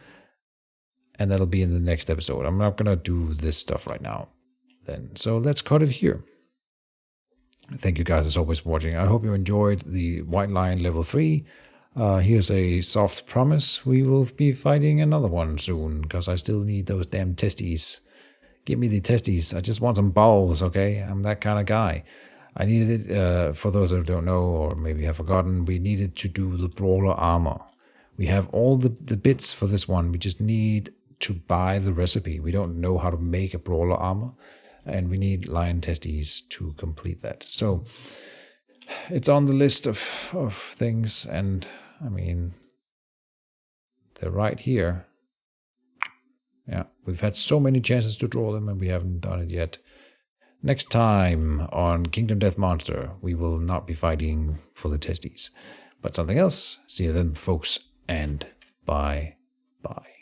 And that'll be in the next episode. I'm not going to do this stuff right now then. So let's cut it here. Thank you guys as always for watching. I hope you enjoyed the White Lion level 3. Here's a soft promise. We will be fighting another one soon because I still need those damn testes. Give me the testes. I just want some balls, okay? I'm that kind of guy. I needed it, for those that don't know or maybe have forgotten, we needed to do the brawler armor. We have all the bits for this one. We just need to buy the recipe. We don't know how to make a brawler armor. And we need lion testes to complete that. So it's on the list of things. And I mean, they're right here. Yeah, we've had so many chances to draw them and we haven't done it yet. Next time on Kingdom Death Monster, we will not be fighting for the testes, but something else. See you then, folks, and bye-bye.